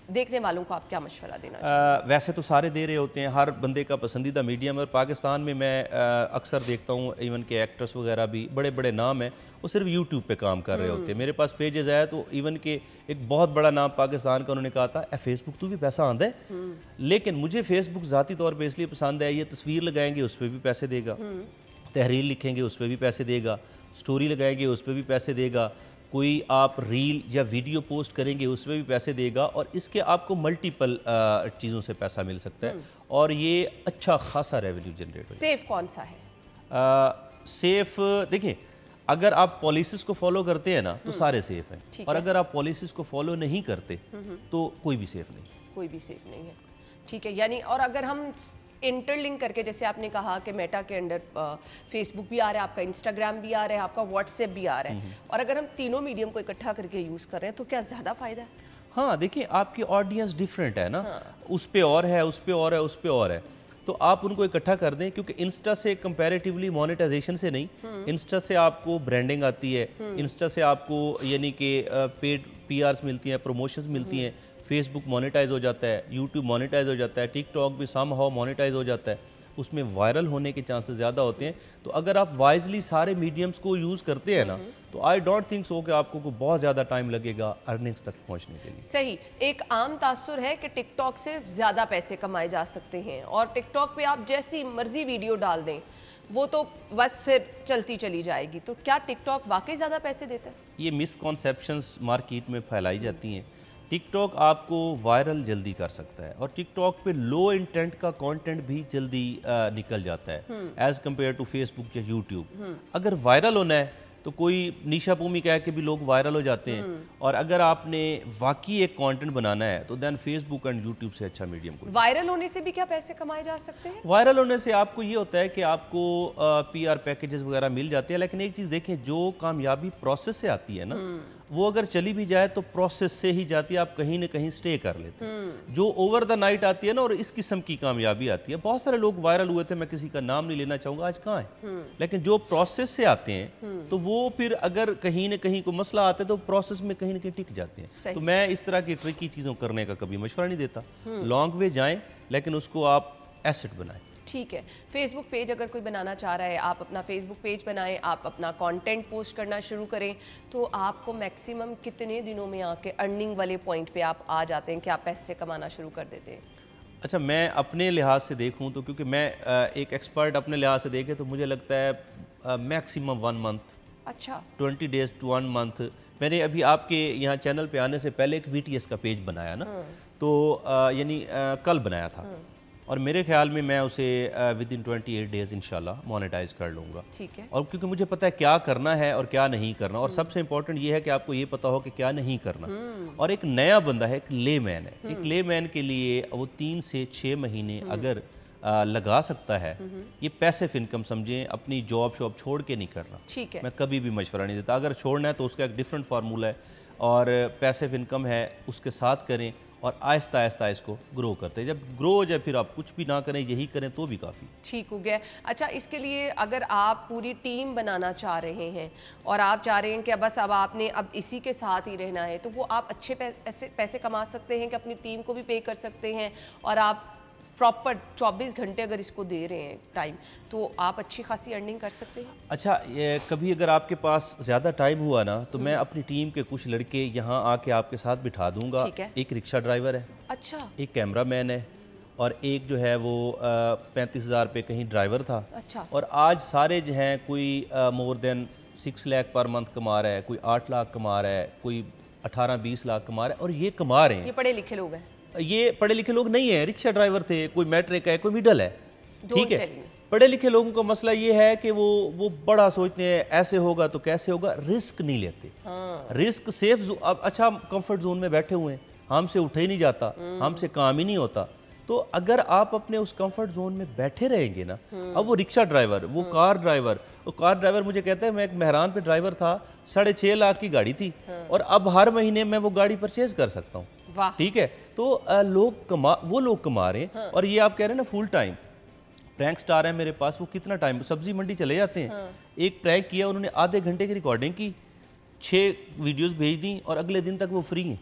देखने वालों को आप क्या मशवरा देना चाहिए? वैसे तो सारे दे रहे होते हैं, हर बंदे का पसंदीदा मीडियम है। और पाकिस्तान में मैं अक्सर देखता हूँ इवन के एक्टर्स वगैरह भी, बड़े बड़े नाम हैं, वो सिर्फ यूट्यूब पे काम कर रहे होते हैं। मेरे पास पेजेस आया तो इवन के एक बहुत बड़ा नाम पाकिस्तान का, उन्होंने कहा था फेसबुक तो भी पैसा आंदा है। लेकिन मुझे फेसबुक ज़ाती तौर पर इसलिए पसंद है, ये तस्वीर लगाएंगे उस पर भी पैसे देगा, तहरीर लिखेंगे उस पर भी पैसे देगा, स्टोरी लगाएंगे उस पर भी पैसे देगा, कोई आप रील या वीडियो पोस्ट करेंगे उसमें भी पैसे देगा। और इसके आपको मल्टीपल चीज़ों से पैसा मिल सकता है और ये अच्छा खासा रेवेन्यू जनरेट हो। सेफ कौन सा है? सेफ देखिए, अगर आप पॉलिसीज़ को फॉलो करते हैं ना तो सारे सेफ हैं, और अगर आप पॉलिसीज़ को फॉलो नहीं करते तो कोई भी सेफ नहीं। कोई भी सेफ नहीं है, ठीक है। यानी और अगर हम इंटरलिंक करके, जैसे आपने कहा कि मेटा के अंडर फेसबुक भी आ रहा है, आपका इंस्टाग्राम भी आ रहा है, आपका व्हाट्सएप भी आ रहा है, और अगर हम तीनों मीडियम को इकट्ठा करके यूज़ कर रहे हैं तो क्या ज़्यादा फ़ायदा है? हाँ, देखिए आपकी ऑडियंस डिफरेंट है ना। उस पे और है, उस पे और है, उस पे और है, तो आप उनको इकट्ठा कर दें। क्योंकि इंस्टा से कंपैरेटिवली मोनेटाइजेशन से नहीं, इंस्टा से आपको ब्रांडिंग आती है, इंस्टा से आपको यानी कि पेड पीआरस मिलती हैं, प्रमोशंस मिलती हैं, फेसबुक मोनेटाइज हो जाता है, यूट्यूब मोनेटाइज हो जाता है, टिकटॉक भी समहाउ मोनेटाइज हो जाता है, उसमें वायरल होने के चांसेस ज़्यादा होते हैं। तो अगर आप वाइजली सारे मीडियम्स को यूज़ करते हैं ना, तो आई डोंट थिंक सो कि आपको को बहुत ज़्यादा टाइम लगेगा अर्निंग्स तक पहुंचने के लिए। सही। एक आम तासुर है कि टिकटॉक से ज़्यादा पैसे कमाए जा सकते हैं, और टिकटॉक पे आप जैसी मर्जी वीडियो डाल दें वो तो बस फिर चलती चली जाएगी। तो क्या टिकटॉक वाकई ज़्यादा पैसे देता है? ये मिसकॉन्सेप्शंस मार्केट में फैलाई जाती हैं। टिकटॉक आपको वायरल जल्दी कर सकता है और टिकटॉक पे लो इंटेंट का कंटेंट भी जल्दी निकल जाता है एज़ कम्पेयर टू फेसबुक या यूट्यूब। अगर वायरल होना है तो कोई निशा पूमी कह के भी लोग वायरल हो जाते हैं। और अगर आपने वाकई एक कंटेंट बनाना है तो देन फेसबुक एंड यूट्यूब से अच्छा मीडियम कोई। वायरल होने से भी क्या पैसे कमाए जा सकते हैं? वायरल होने से आपको ये होता है कि आपको पीआर पैकेजेस वगैरह मिल जाते हैं, लेकिन एक चीज़ देखें, जो कामयाबी प्रोसेस से आती है ना, वो अगर चली भी जाए तो प्रोसेस से ही जाती है, आप कहीं ना कहीं स्टे कर लेते हैं। जो ओवर द नाइट आती है ना, और इस किस्म की कामयाबी आती है, बहुत सारे लोग वायरल हुए थे, मैं किसी का नाम नहीं लेना चाहूँगा, आज कहाँ है, लेकिन जो प्रोसेस से आते हैं तो वो फिर अगर कहीं ना कहीं कोई मसला आता है तो प्रोसेस में कहीं ना कहीं टिक जाते हैं। तो मैं इस तरह की ट्रिकी चीज़ों करने का कभी मशवरा नहीं देता। लॉन्ग वे जाएं, लेकिन उसको आप एसेट बनाएं। ठीक है, फेसबुक पेज अगर कोई बनाना चाह रहा है, आप अपना फेसबुक पेज बनाएं, आप अपना कंटेंट पोस्ट करना शुरू करें, तो आपको मैक्सिमम कितने दिनों में आके अर्निंग वाले पॉइंट पे आप आ जाते हैं कि आप पैसे कमाना शुरू कर देते हैं? अच्छा, मैं अपने लिहाज से देखूं तो, क्योंकि मैं एक एक्सपर्ट अपने लिहाज से देखे तो मुझे लगता है मैक्सिमम 1 मंथ। अच्छा, 20 डेज टू 1 मंथ। मैंने अभी आपके यहाँ चैनल पे आने से पहले एक VTS का पेज बनाया ना, तो यानी कल बनाया था, और मेरे ख्याल में मैं उसे विद इन 28 डेज इंशाल्लाह मोनेटाइज कर लूँगा। ठीक है। और क्योंकि मुझे पता है क्या करना है और क्या नहीं करना, और सबसे इंपॉर्टेंट ये है कि आपको ये पता हो कि क्या नहीं करना। और एक नया बंदा है, एक लेमैन है, एक लेमैन के लिए वो 3 से 6 महीने अगर लगा सकता है, ये पैसिव इनकम समझें, अपनी जॉब शॉब छोड़ के नहीं करना। ठीक है। मैं कभी भी मशवरा नहीं देता, अगर छोड़ना है तो उसका एक डिफरेंट फार्मूला है, और पैसिव इनकम है उसके साथ करें, और आहिस्ता आहिस्ता इसको ग्रो करते हैं। जब ग्रो हो जाए फिर आप कुछ भी ना करें, यही करें तो भी काफ़ी। ठीक हो गया। अच्छा, इसके लिए अगर आप पूरी टीम बनाना चाह रहे हैं और आप चाह रहे हैं कि बस अब आपने अब इसी के साथ ही रहना है, तो वो आप अच्छे पैसे कमा सकते हैं कि अपनी टीम को भी पे कर सकते हैं, और आप प्रॉपर 24 घंटे अगर इसको दे रहे हैं टाइम, तो आप अच्छी खासी अर्निंग कर सकते हैं। अच्छा, ये कभी अगर आपके पास ज़्यादा टाइम हुआ ना, तो मैं अपनी टीम के कुछ लड़के यहाँ आके आपके साथ बिठा दूंगा। ठीक है। एक रिक्शा ड्राइवर है, अच्छा, एक कैमरा मैन है, और एक जो है वो 35,000 पे कहीं ड्राइवर था। अच्छा। और आज सारे जो हैं, कोई more than 6 lakh per month कमा रहा है, कोई 8 लाख कमा रहा है, कोई 18-20 लाख कमा रहा है, और ये कमा रहे हैं। ये पढ़े लिखे लोग हैं? ये पढ़े लिखे लोग नहीं है, रिक्शा ड्राइवर थे, कोई मैट्रिक है, कोई मिडल है। ठीक है, tell me। पढ़े लिखे लोगों का मसला ये है कि वो बड़ा सोचते हैं, ऐसे होगा तो कैसे होगा, रिस्क नहीं लेते। रिस्क सेफ अब अच्छा कंफर्ट जोन में बैठे हुए हैं, हमसे उठा ही नहीं जाता, हमसे काम ही नहीं होता। तो अगर आप अपने उस कंफर्ट जोन में बैठे रहेंगे ना, अब वो रिक्शा ड्राइवर, वो कार ड्राइवर मुझे कहता है, मैं एक मेहरान पे ड्राइवर था, 6.5 लाख की गाड़ी थी, और अब हर महीने मैं वो गाड़ी परचेज कर सकता हूँ। वाह। ठीक है, तो वो लोग कमा रहे हैं। और ये आप कह रहे हैं ना फुल टाइम प्रैंक स्टार है मेरे पास, वो कितना टाइम, सब्जी मंडी चले जाते हैं। एक प्रैंक किया उन्होंने, आधे घंटे की रिकॉर्डिंग की, 6 वीडियोस भेज दी, और अगले दिन तक वो फ्री हैं।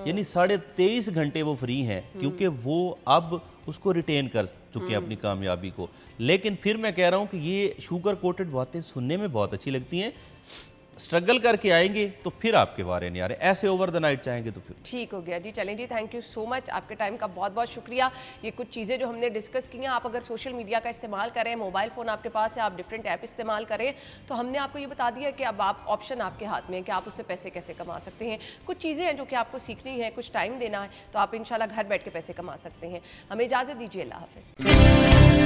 यानी 23.5 घंटे वो फ्री हैं, क्योंकि वो अब उसको रिटेन कर चुके हैं अपनी कामयाबी को। लेकिन फिर मैं कह रहा हूँ कि ये शुगर कोटेड बातें सुनने में बहुत अच्छी लगती हैं, स्ट्रगल करके आएंगे तो फिर आपके बारे नहीं आ रहे, ऐसे ओवर द नाइट चाहेंगे तो फिर। ठीक हो गया जी, चलें जी, थैंक यू सो मच, आपके टाइम का बहुत बहुत शुक्रिया। ये कुछ चीज़ें जो हमने डिस्कस की हैं, आप अगर सोशल मीडिया का इस्तेमाल करें, मोबाइल फ़ोन आपके पास है, आप डिफरेंट ऐप इस्तेमाल करें, तो हमने आपको ये बता दिया कि अब आप ऑप्शन आपके हाथ में है कि आप उससे पैसे कैसे कमा सकते हैं। कुछ चीज़ें हैं जो कि आपको सीखनी है, कुछ टाइम देना है, तो आप इंशाल्लाह घर बैठ के पैसे कमा सकते हैं। हमें इजाज़त दीजिए, अल्लाह हाफ़िज़।